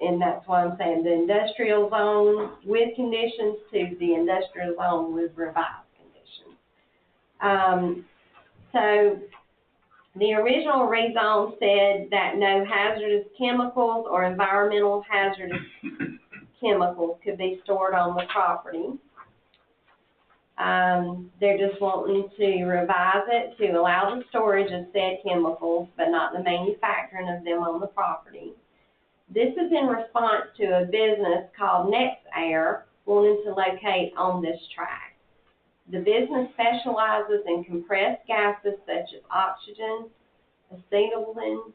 and that's why I'm saying the industrial zone with conditions to the industrial zone with revised conditions. So the original rezone said that no hazardous chemicals or environmental hazardous chemicals could be stored on the property. They're just wanting to revise it to allow the storage of said chemicals, but not the manufacturing of them on the property. This is in response to a business called Next Air wanting to locate on this tract. The business specializes in compressed gases such as oxygen, acetylene,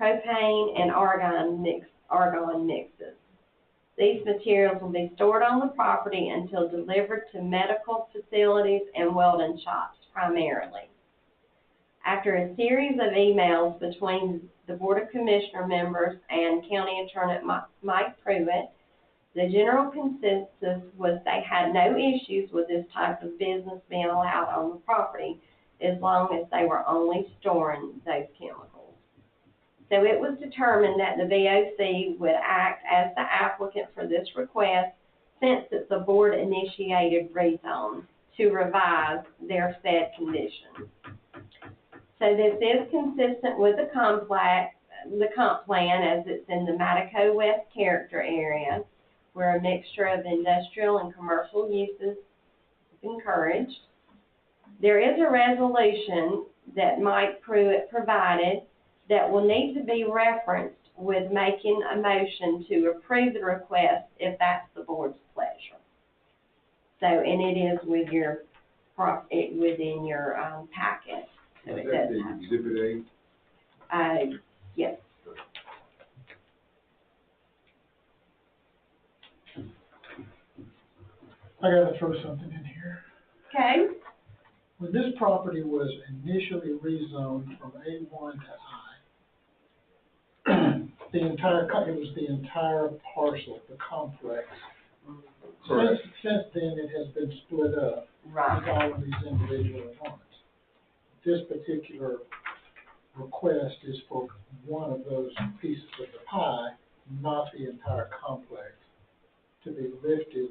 propane, and argon mixes. These materials will be stored on the property until delivered to medical facilities and welding shops primarily. After a series of emails between the Board of Commissioner members and County Attorney Mike Pruitt, the general consensus was they had no issues with this type of business being allowed on the property as long as they were only storing those chemicals. So it was determined that the VOC would act as the applicant for this request since it's a board-initiated rezone to revise their said conditions. So this is consistent with the comp plan as it's in the Matico West character area, where a mixture of industrial and commercial uses is encouraged. There is a resolution that Mike Pruitt provided that will need to be referenced with making a motion to approve the request if that's the board's pleasure. So, and it is with your, within your packet. So it Is that does the have, Exhibit A? yes. I gotta throw something in here. Okay. When this property was initially rezoned from A1 to I, it was the entire parcel, the complex. Correct. Since then, it has been split up Right. with all of these individual ones. This particular request is for one of those pieces of the pie, not the entire complex, to be lifted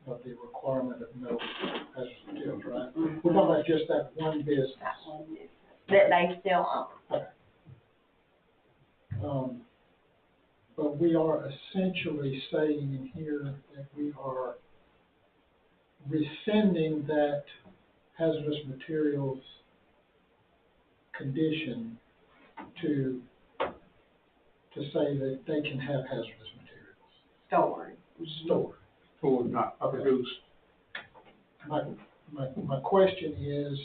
of the requirement of no hazardous materials, right? Mm-hmm. We're talking about just that one business. That one is, that they still own. Okay. But we are essentially saying in here that we are rescinding that hazardous materials condition to say that they can have hazardous materials stored. Or not produced. My question is,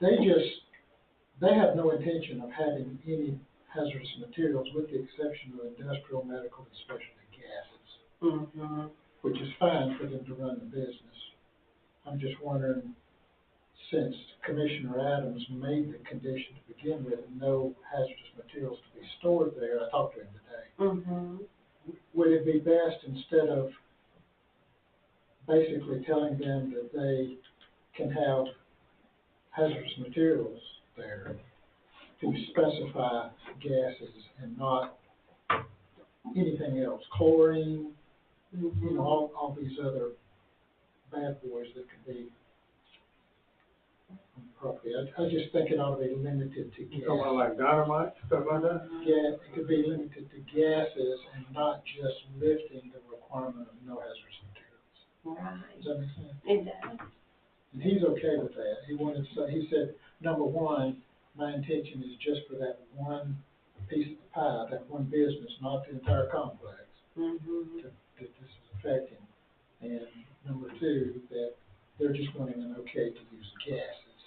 they have no intention of having any hazardous materials with the exception of industrial, medical, and specialty gases, Mm-hmm. which is fine for them to run the business. I'm just wondering, since Commissioner Adams made the condition to begin with, no hazardous materials to be stored there, I talked to him today, Mm-hmm. would it be best, instead of basically telling them that they can have hazardous materials there, to specify gases and not anything else, chlorine, you know, all these other bad boys that could be on the property. I just think it ought to be limited to You talking about gas. like dynamite, stuff like that? It could be limited to gases and not just lifting the requirement of no hazardous materials. Right. Does that make sense? It does. And he's okay with that. He said, number one, my intention is just for that one piece of the pie, that one business, not the entire complex, Mm-hmm. that this is affecting. And number two, that they're just wanting an okay to use gases.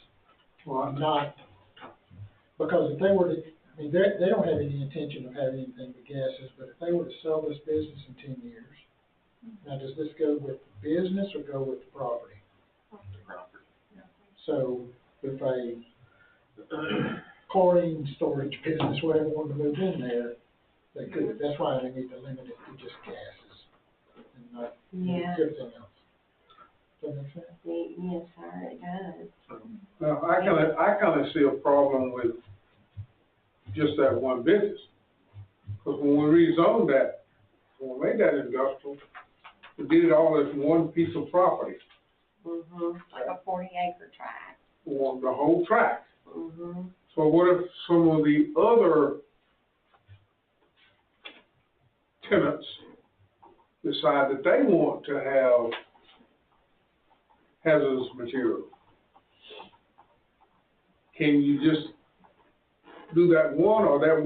Well, Not, because if they were to, I mean, they don't have any intention of having anything but gases, but if they were to sell this business in 10 years, now does this go with the business or go with the property? The property. So if a chlorine storage business, whatever, wanted to move in there, they could, that's why they need to limit it to just gases and not Yeah. everything else. Does that make sense? Yes, sir, it does. Now, I kinda see a problem with just that one business. Cause when we rezoned that, when we made that industrial, we did it all as one piece of property, Like a 40-acre tract. on the whole tract. Mm-hmm. So what if some of the other tenants decide that they want to have hazardous material? Can you just do that one, or that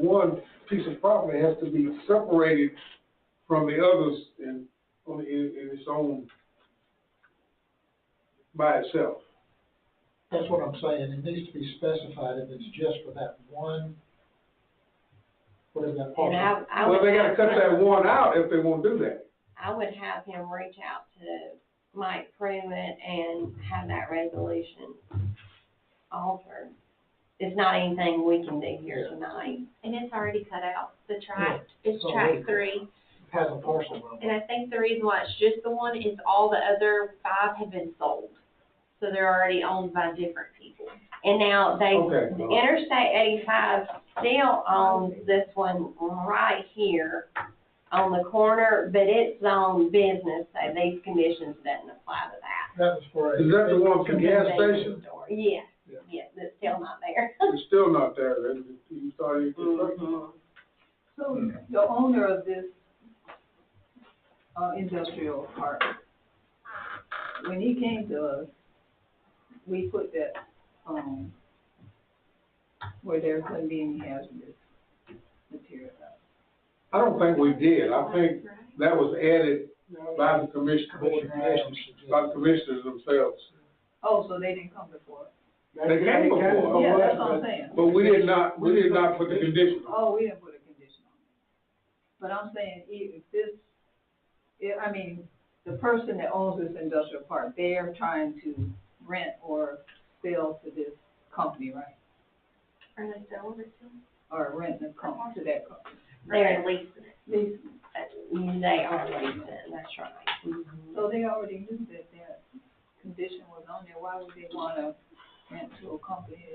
one piece of property has to be separated from the others in its own, by itself? That's what I'm saying, it needs to be specified if it's just for that one, whatever that And parcel. I Well, would they gotta have cut him- that one out if they won't do that. I would have him reach out to Mike Pruitt and have that resolution altered. It's not anything we can do here tonight. And it's already cut out, the tract, it's So tract it 3. Has a parcel number. And I think the reason why it's just the one is all the other 5 have been sold. So they're already owned by different people. And now they, Okay. Interstate 85 still owns this one right here on the corner, but it's on business, so these conditions doesn't apply to that. That was for a. Is that the one for the gas Convenience station? store. Yes, Yeah. yes, it's still not there. It's still not there, you started construction. Mhm. So the owner of this, industrial park, when he came to us, we put that, where there couldn't be any hazardous material. I don't think we did, I think that was added by the commissioners themselves. Oh, so they didn't come before us? They came before, Yeah, that's what I'm saying. but we did not put the condition on. Oh, we didn't put a condition on it. But I'm saying, if this, I mean, the person that owns this industrial park, they're trying to rent or sell to this company, right? Are they selling it to them? Or rent the company to that company. They're leasing it. They- They are leasing, that's right. So they already knew that that condition was on there, why would they wanna rent to a company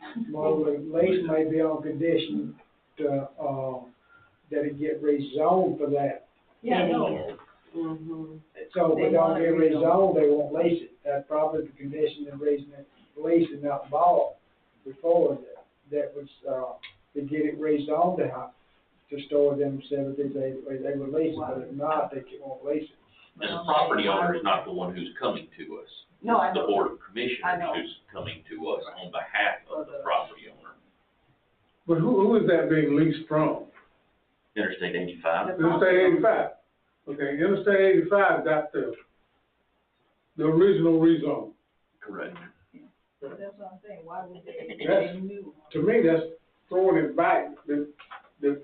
that's? Well, the lease may be on condition to, that it get rezoned for that. Yeah, It no. is. Mhm. So if They it don't want get it rezoned. rezoned, they won't lease it. That's probably the condition of raising it, leasing not bought before that was, to get it rezoned to store them facilities, they would lease it, but if not, they won't lease it. And the property owner is not the one who's coming to us. No, I It's the know. Board of I Commissioners know. who's coming to us on behalf of the property owner. But who is that being leased from? Interstate 85, Interstate 85. Okay, Interstate 85 got the original rezone. correct. That's what I'm saying, why would they, That's- they knew. To me, that's throwing it back, that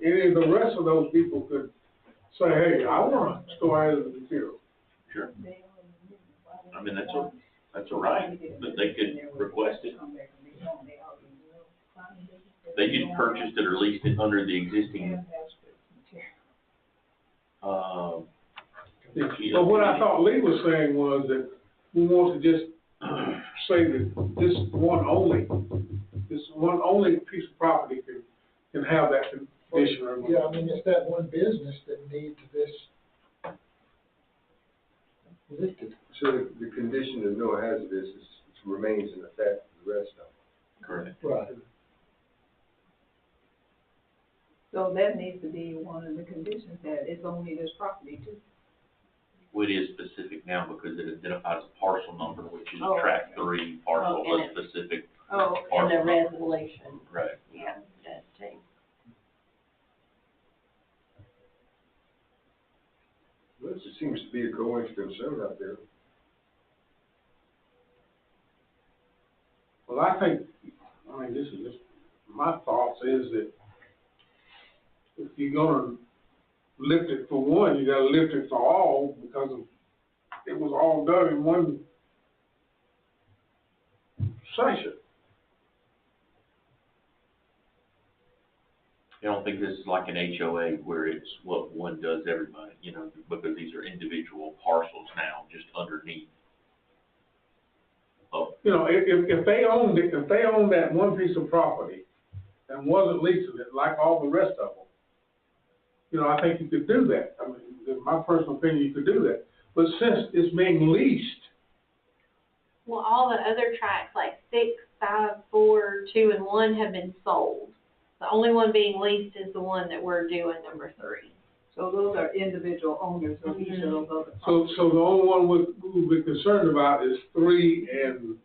any of the rest of those people could say, hey, I want to store hazardous material. Sure. They already knew. Why would I mean, they that's want- a right, but they could request it. Come back and rezone, they already knew. Why would They just purchased it or leased it under the existing, have hazardous material? But what I thought Lee was saying was that we want to just say that this one only piece of property can have that condition removed. Yeah, I mean, it's that one business that needs this listed. So the condition of no hazardous remains in effect for the rest of them. correct. Right. So that needs to be one of the conditions, that it's only this property too. Well, it is specific now because it identifies a parcel number, which is Oh, tract 3 parcel, Oh, and a specific Oh, And parcel the number. resolution, Right. yeah, does too. Well, it seems to be a growing concern out there. Well, I mean, this is just, my thoughts is that if you're gonna lift it for one, you gotta lift it for all because of it was all done in one session. I don't think this is like an HOA where it's what one does everybody, you know, because these are individual parcels now, just underneath. Oh, You know, if they owned it, if they owned that one piece of property and wasn't leasing it like all the rest of them, you know, I think you could do that. I mean, in my personal opinion, you could do that. But since it's being leased, Well, all the other tracks, like 6, 5, 4, 2, and 1 have been sold. The only one being leased is the one that we're doing, number 3. So those are individual owners of each of those other. so the only one we'll be concerned about is 3 and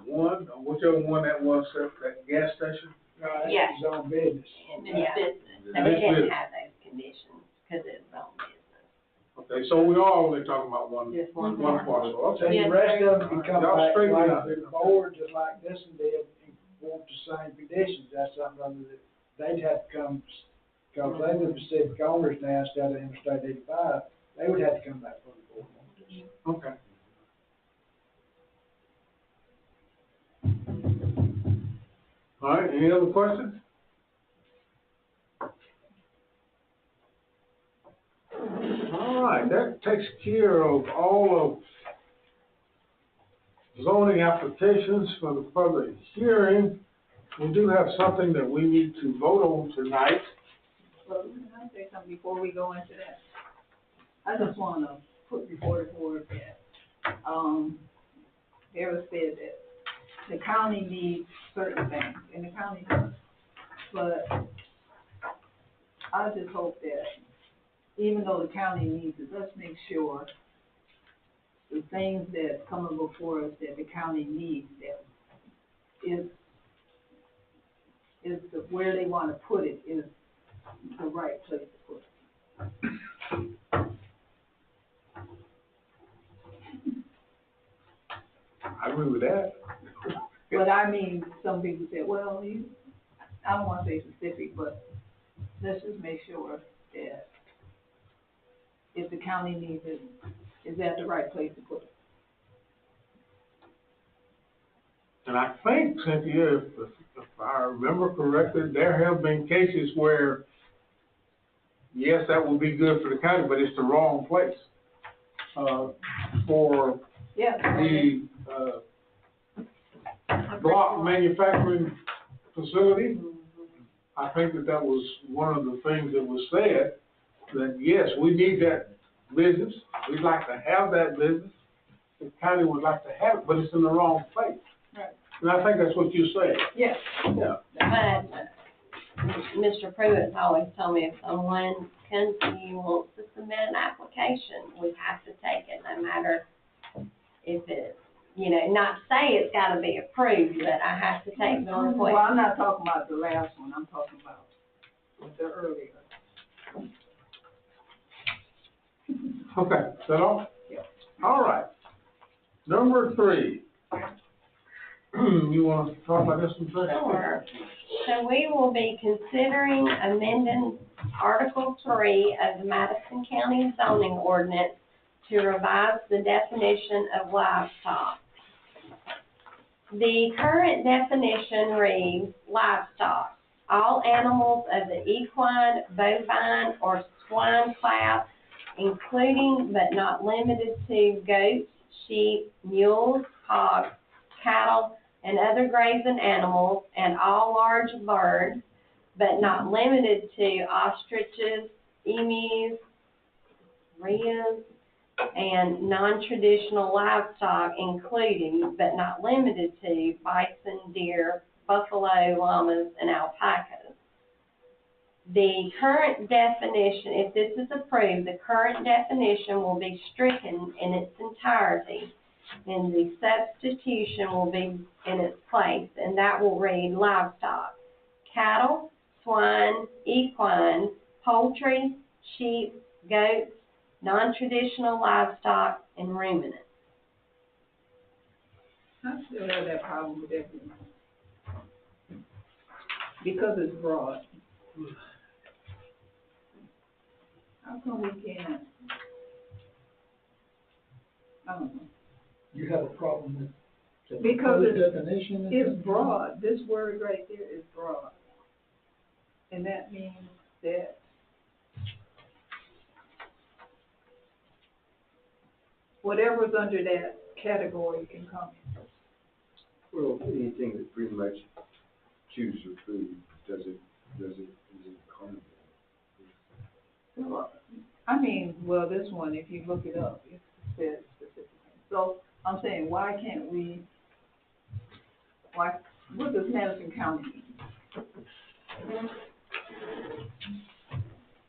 1, or whichever one that was, that gas station. That's Yeah. his own business. And Yeah. it's business. So we didn't have those conditions, because it's on business. Okay, so we are only talking about one Just one. parcel, So okay. the rest of them can come Y'all back straighten it like out. the board, just like this one did, and want the same conditions, that's something other that they'd have to come, cause they the Pacific owners now instead of Interstate 85, they would have to come back for the board. Okay. All right, any other questions? All right, that takes care of all of zoning applications for the public hearing. We do have something that we need to vote on tonight. Well, can I say something before we go into that? I just wanna put before the board that, Eric said that the county needs certain things, and the county does. But I just hope that even though the county needs it, let's make sure the things that's coming before us that the county needs, that is where they wanna put it is the right place to put it. I agree with that. But I mean, some people say, well, I don't wanna say specific, but let's just make sure that if the county needs it, is that the right place to put it? And I think, Cynthia, if I remember correctly, there have been cases where, yes, that would be good for the county, but it's the wrong place, for Yeah. the, block manufacturing facility. I think that was one of the things that was said, that yes, we need that business, we'd like to have that business, the county would like to have it, but it's in the wrong place. Right. And I think that's what you're saying. Yes. Yeah. But Mr. Pruitt's always told me if someone comes to you and wants to submit an application, we have to take it, no matter if it's, you know, not to say it's gotta be approved, but I have to take the Well, request. I'm not talking about the last one, I'm talking about the earlier. Okay, is that all? Yeah. All right. Number 3. You wanna talk about this one first? Sure. So we will be considering amending Article 3 of the Madison County zoning ordinance to revise the definition of livestock. The current definition reads livestock, all animals of the equine, bovine, or swine class, including but not limited to goats, sheep, mules, hogs, cattle, and other grazing animals, and all large birds, but not limited to ostriches, emus, rheas, and non-traditional livestock, including but not limited to bison, deer, buffalo, llamas, and alpacas. The current definition, if this is approved, the current definition will be stricken in its entirety, and the substitution will be in its place, and that will read livestock, cattle, swine, equine, poultry, sheep, goats, non-traditional livestock, and ruminants. I still have that problem with that one. Because it's broad. How come we can't I don't know. You have a problem with the Because proposed definition? It's broad, this word right there is broad. And that means that whatever's under that category can come in. Well, anything that pretty much chews your food, is it common? Well, I mean, well, this one, if you look it up, it says specifically. So I'm saying, why can't we, what does Madison County mean?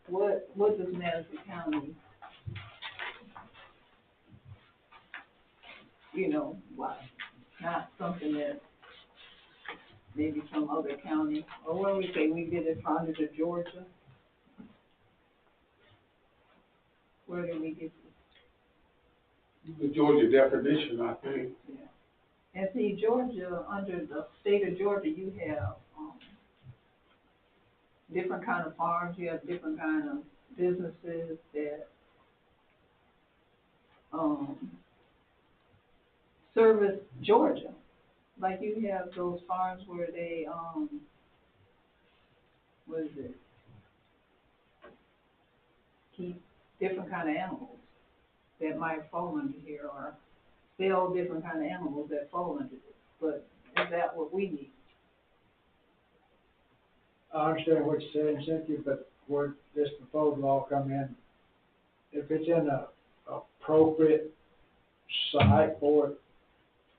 What does Madison County, why? Not something that maybe some other county, or what we say, we did it under the Georgia. Where did we get this? The Georgia definition, I think. Yeah. And see, Georgia, under the state of Georgia, you have, different kind of farms, you have different kind of businesses that, service Georgia. Like you have those farms where they, what is it? Keep different kind of animals that might fall under here, or sell different kind of animals that fall under this. But is that what we need? I understand what you're saying, Cynthia, but where this proposed law come in, if it's in a appropriate site for it,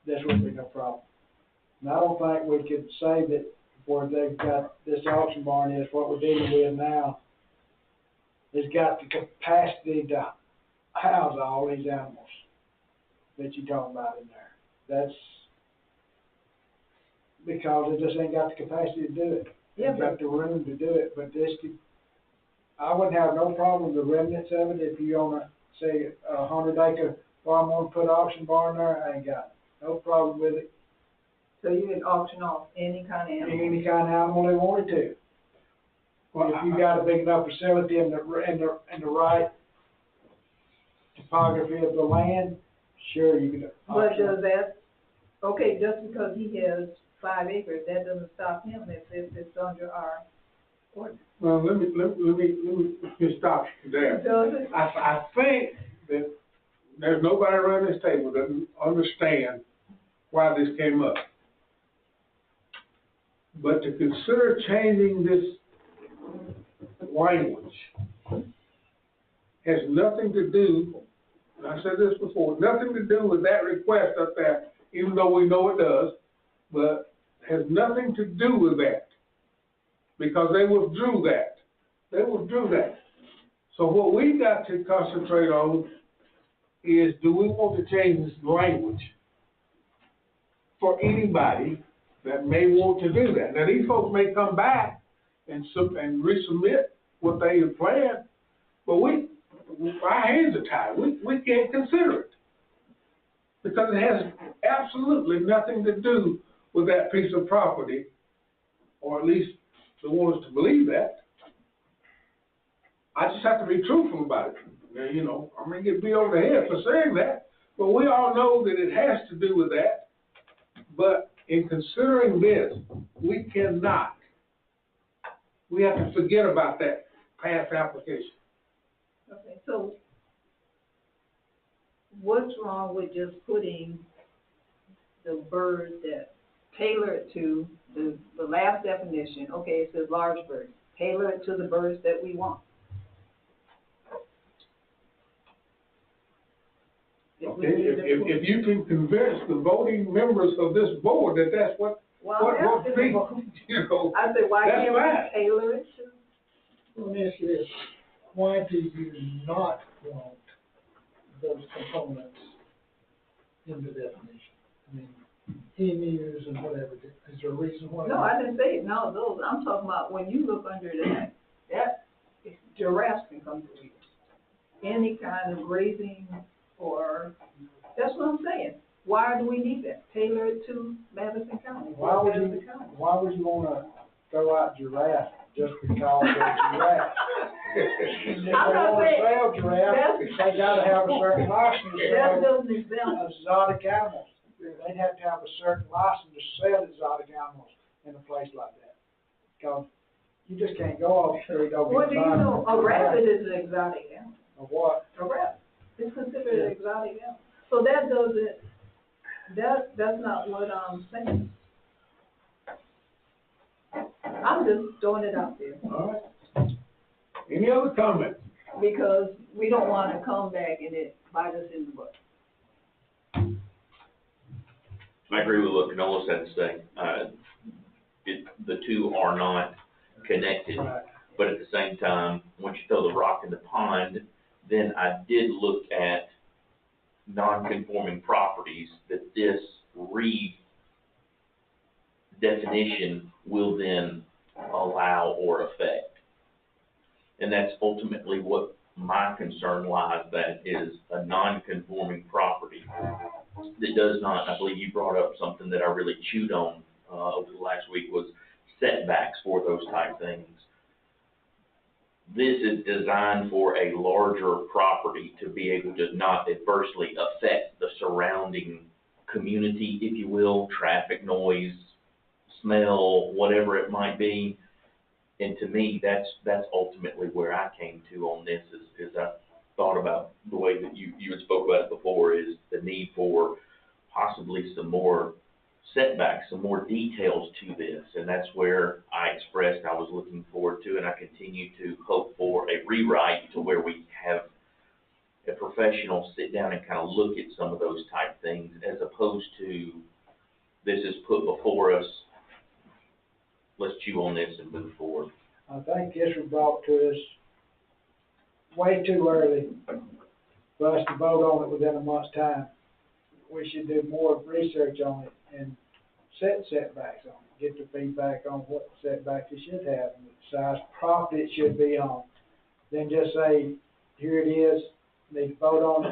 this would be no problem. And I don't think we could say that where they've got this auction barn is what we're dealing with now, has got the capacity to house all these animals that you're talking about in there. That's because it just ain't got the capacity to do it. Yeah, Ain't got the room to do it, but this could, I wouldn't have no problem with the remnants of it if you own say 100-acre farm, want to put an auction barn there, I ain't got no problem with it. So you can auction off any kind of animal? Any kind of animal they wanted to. Well, If you got a big enough facility in the right topography of the land, sure, you could. But does that, okay, just because he has 5 acres, that doesn't stop him if it's under our ordinance? Well, let me stop you there. Does it? I think that there's nobody around this table that doesn't understand why this came up. But to consider changing this language has nothing to do, and I said this before, nothing to do with that request up there, even though we know it does, but has nothing to do with that. Because they withdrew that. They withdrew that. So what we got to concentrate on is, do we want to change this language for anybody that may want to do that? Now, these folks may come back and resubmit what they had planned, but our hands are tied. We can't consider it because it has absolutely nothing to do with that piece of property, or at least they want us to believe that. I just have to be truthful about it. You know, I'm gonna get beat over the head for saying that, but we all know that it has to do with that. But in considering this, we cannot. We have to forget about that past application. Okay, so what's wrong with just putting the bird that tailor it to the last definition? Okay, it says large birds. Tailor it to the birds that we want. Okay, if you can convince the voting members of this board that that's what they, you know, I said, why that's can't fine. we tailor it to? Let me ask you this, why do you not want those components in the definition? I mean, emus and whatever, is there a reason why? No, I didn't say no, those, I'm talking about when you look under that giraffes can come through here. Any kind of grazing, or, that's what I'm saying. Why do we need that? Tailor it to Madison County. Why would you want a throw out giraffe just because they're giraffe. And if they I'm not wanna saying- sell giraffe, they gotta have a certain license to That's sell just an example. exotic animals. They'd have to have a certain license to sell exotic animals in a place like that. Cause you just can't go off the street over. What do you know, a rabbit is an exotic animal. Of what? A rabbit is considered an exotic animal. So that doesn't, that's not what I'm saying. I'm just throwing it out there, All right. Any other comments? because we don't wanna come back and it bite us in the butt. I agree with what Canola had to say. The two are not connected, but at the same time, once you throw the rock in the pond, then I did look at non-conforming properties that this redefinition will then allow or affect. And that's ultimately what my concern lies, that is a non-conforming property that does not, I believe you brought up something that I really chewed on, over the last week, was setbacks for those type things. This is designed for a larger property to be able to not adversely affect the surrounding community, if you will, traffic noise, smell, whatever it might be. And to me, that's ultimately where I came to on this, is I thought about the way that you had spoke about it before, is the need for possibly some more setbacks, some more details to this. And that's where I expressed I was looking forward to, and I continue to hope for a rewrite to where we have a professional sit down and kind of look at some of those type things, as opposed to this is put before us, let's chew on this and move forward. I think this was brought to us way too early for us to vote on it within a month's time. We should do more research on it and set setbacks on it, get the feedback on what setbacks it should have, and the size property it should be on. Then just say, here it is, need to vote on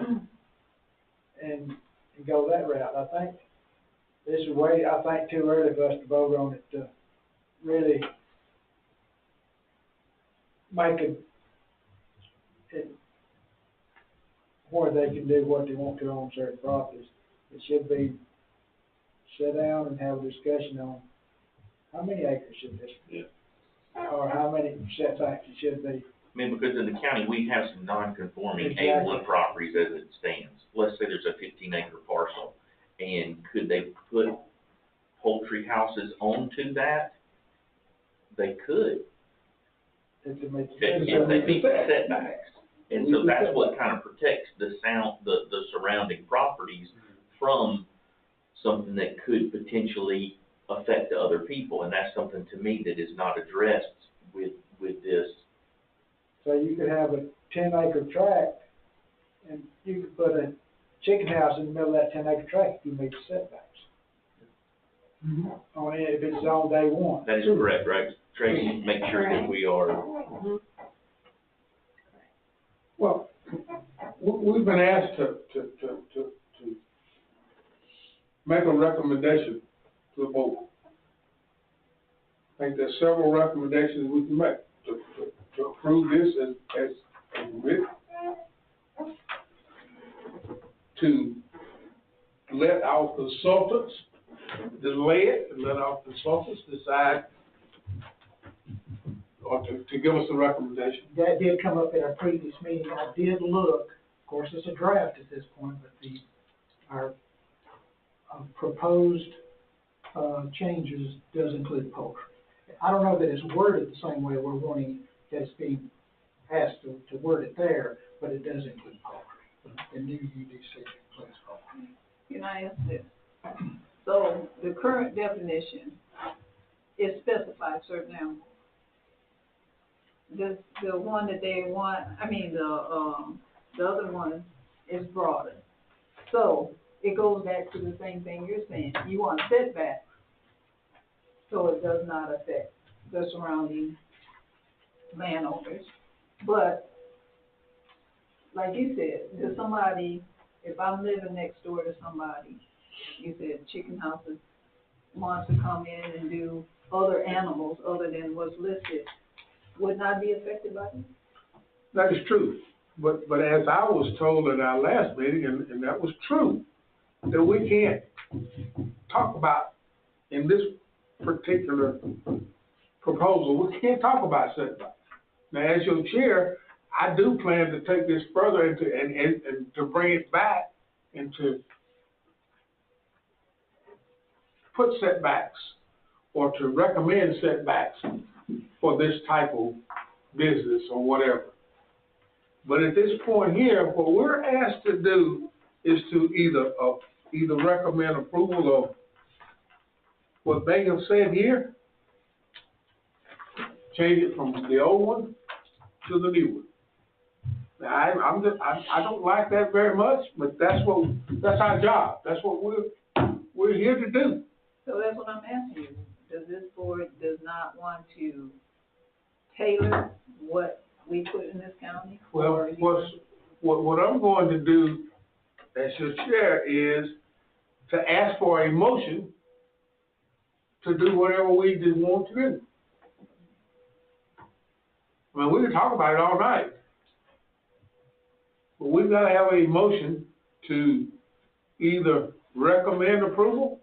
it, and go that route. I think this is too early for us to vote on it to really make it where they can do what they want to on certain properties. It should be sit down and have a discussion on how many acres should this be, or how many setbacks it should be. I mean, because in the county, we have some non-conforming Exactly. A1 properties as it stands. Let's say there's a 15-acre parcel, and could they put poultry houses onto that? They could, If they make if they meet the setbacks. And so that's what kind of protects the surrounding properties from something that could potentially affect the other people. And that's something to me that is not addressed with this. So you could have a 10-acre tract, and you could put a chicken house in the middle of that 10-acre tract if you meet the setbacks. On it, if it's on day one. That is correct, right? Tracy, make sure that we are. Well, we've been asked to make a recommendation to the board. I think there's several recommendations we can make to approve this as written, to let our consultants delay it, and let our consultants decide, or to give us a recommendation. That did come up at our previous meeting. I did look, of course, it's a draft at this point, but our proposed changes does include poultry. I don't know that it's worded the same way we're wanting, that it's being asked to word it there, but it does include poultry. The new UDC includes poultry. Can I ask this? So the current definition, it specifies certain animals. The one that they want, the other one is broader. So it goes back to the same thing you're saying. You want setback, so it does not affect the surrounding landowners. But like you said, there's somebody, if I'm living next door to somebody, you said chicken houses, wants to come in and do other animals other than what's listed, would not be affected by this? That is true, but as I was told in our last meeting, and that was true, that we can't talk about, in this particular proposal, we can't talk about setbacks. Now, as your chair, I do plan to take this further and to bring it back and to put setbacks or to recommend setbacks for this type of business or whatever. But at this point here, what we're asked to do is to either recommend approval of what they have said here, change it from the old one to the new one. Now, I don't like that very much, but that's our job. That's what we're here to do. So that's what I'm asking you. Does this board does not want to tailor what we put in this county? Well, what I'm going to do as your chair is to ask for a motion to do whatever we just want to do. I mean, we can talk about it all night, but we've got to have a motion to either recommend approval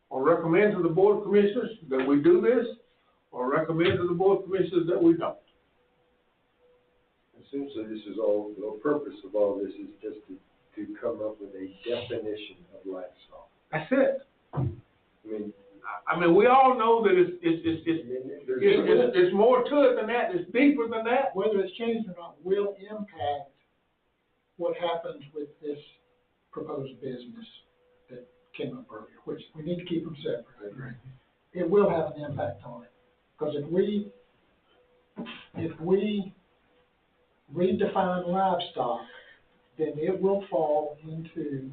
or recommend to the Board of Commissioners that we do this, or recommend to the Board of Commissioners that we don't. Essentially, this is all, the purpose of all this is just to come up with a definition of livestock. That's it. I mean, We all know that it's more to it than that, it's deeper than that. Whether it's changed or not will impact what happens with this proposed business that came up earlier, which we need to keep them separate. It will have an impact on it, because if we redefine livestock, then it will fall into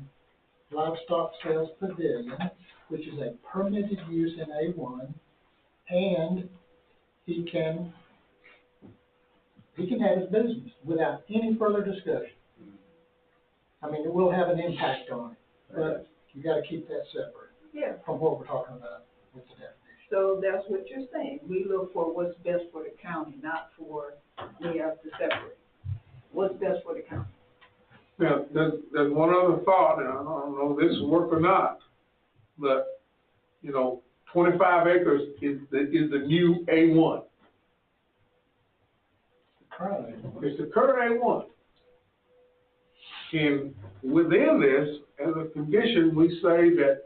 livestock sales pavilion, which is a permitted use in A1, and he can have his business without any further discussion. I mean, it will have an impact on it, but you gotta keep that separate. Yeah. From what we're talking about with the definition. So that's what you're saying. We look for what's best for the county, not for, we have to separate. What's best for the county? Now, there's one other thought, and I don't know if this will work or not, but, 25 acres is the new A1. Currently. It's the current A1. And within this, as a condition, we say that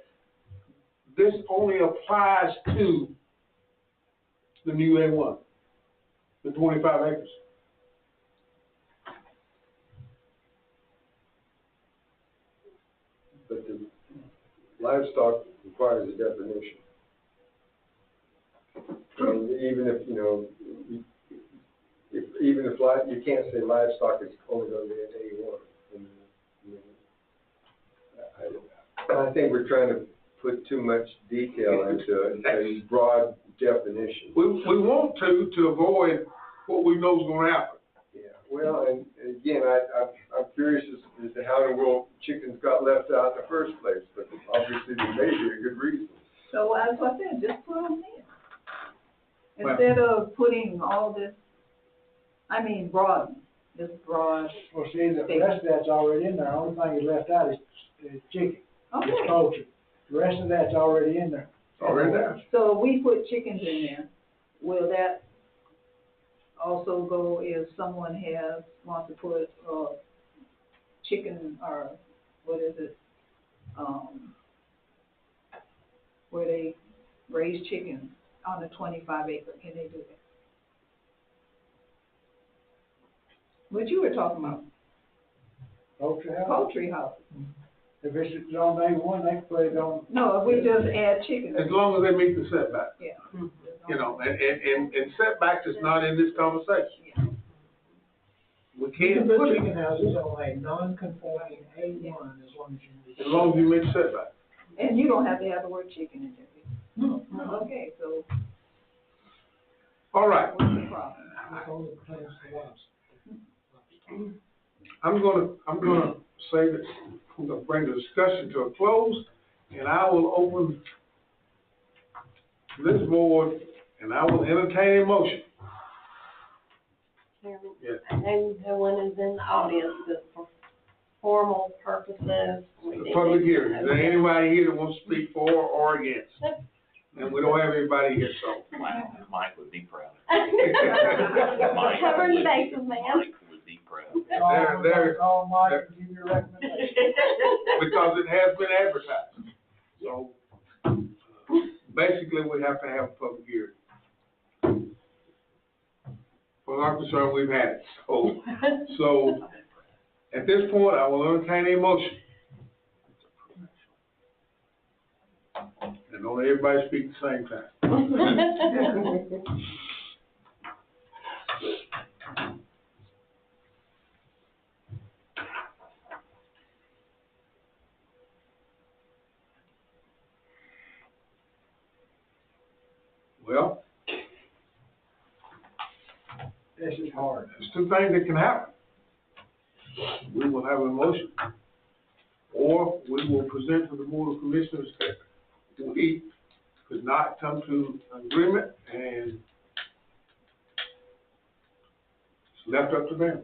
this only applies to the new A1, the 25 acres. but the livestock requires a definition. I mean, even if, you can't say livestock is only going to be an A1. I think we're trying to put too much detail into a broad definition. We want to avoid what we know is going to happen. Yeah, well, and again, I'm curious as to how in the world chickens got left out in the first place, but obviously there may be a good reason. So as I said, just put them in. Instead of putting all this, broaden, this broad. Well, see, the rest of that's already in there. The only thing you left out is chicken, Okay. is poultry. The rest of that's already in there. Already there. So if we put chickens in there, will that also go if someone wants to put, chicken, or what is it? Where they raise chickens on a 25 acre, can they do that? What you were talking about, Poultry house. poultry houses. If it's on A1, they can put it on. No, if we just add chickens. As long as they meet the setback. Yeah. And setbacks is not in this conversation. Yeah. We You can't can put put it, chicken houses on a non-conforming A1 as long as you meet. as long as you meet setback. And you don't have to have the word chicken in there. No, Okay, so All right. what's the problem? it only pertains to livestock. I'm gonna say that we're gonna bring the discussion to a close, and I will open this board, and I will entertain a motion. Chairman, Yes. I know no one is in the audience, but for formal purposes, we The need. public hearing, is there anybody here that wants to speak for or against? And we don't have anybody here, so. Mike would be proud. Covering the bases, man. Mike would be proud. There- Call Mike and give you a recommendation. Because it has been advertised. So, basically, we have to have a public hearing. For our concern, we've had it, so, at this point, I will entertain a motion. And don't everybody speak at the same time. Well, This is hard. there's two things that can happen. We will have a motion, or we will present to the Board of Commissioners that we could not come to an agreement, and it's left up to them.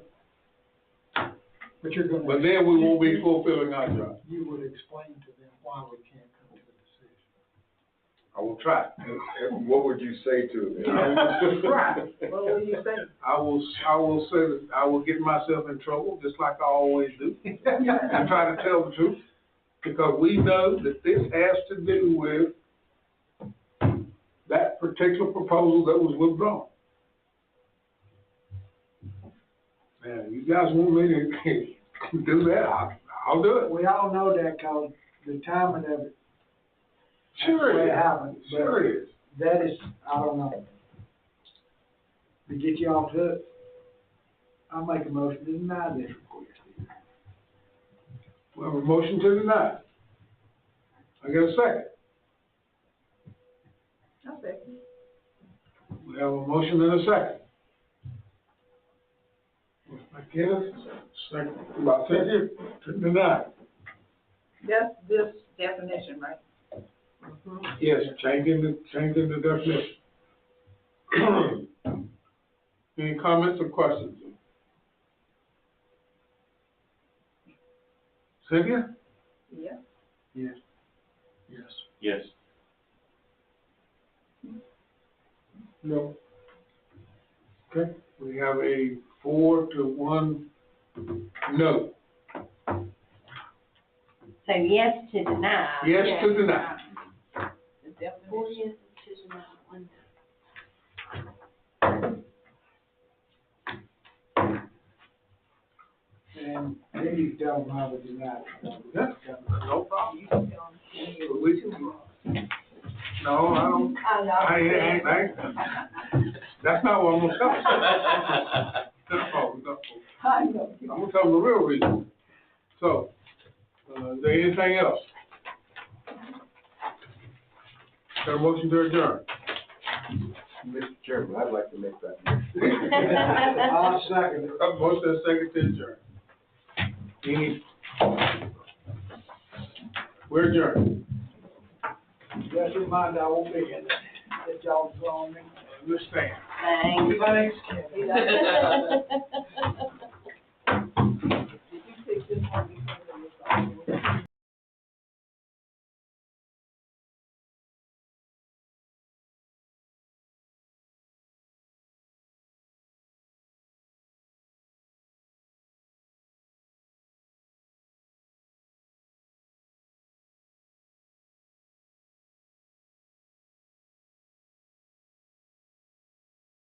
But you're gonna. But then we won't be fulfilling our job. You would explain to them why we can't come to a decision. I will try. And what would you say to them? I will try. What will you say? I will say that I will get myself in trouble, just like I always do, and try to tell the truth, because we know that this has to do with that particular proposal that was withdrawn. Now, you guys want me to do that, I'll do it. We all know that, cause the timing of it, Sure that's the way it it is. happened. but Sure it is. That is, I don't know. To get you off hook, I'll make a motion to deny this request. We have a motion to deny. I get a second. I'll say. We have a motion and a second. I get a second, about Cynthia, to deny. That's this definition, right? Yes, changing the definition. Any comments or questions? Cynthia? Yeah. Yes. Yes. No. Okay, we have a 4-1 no. So yes to deny. Yes to deny. The definition. 4 yeses to deny, 1 And then you tell them how to deny it. Yeah, no problem. You can tell them. We can, no, I don't, I ain't, that's not what I'm gonna tell them. No. I know. I'm gonna tell them the real reason. So, is there anything else? Got a motion to adjourn? Mr. Chairman, I'd like to make that. I'll second it. Motion and second to adjourn. Any? We're adjourned. Just a reminder, I won't be in it. If y'all go on me. Understand. Thanks. Thanks, Kenny. Thanks.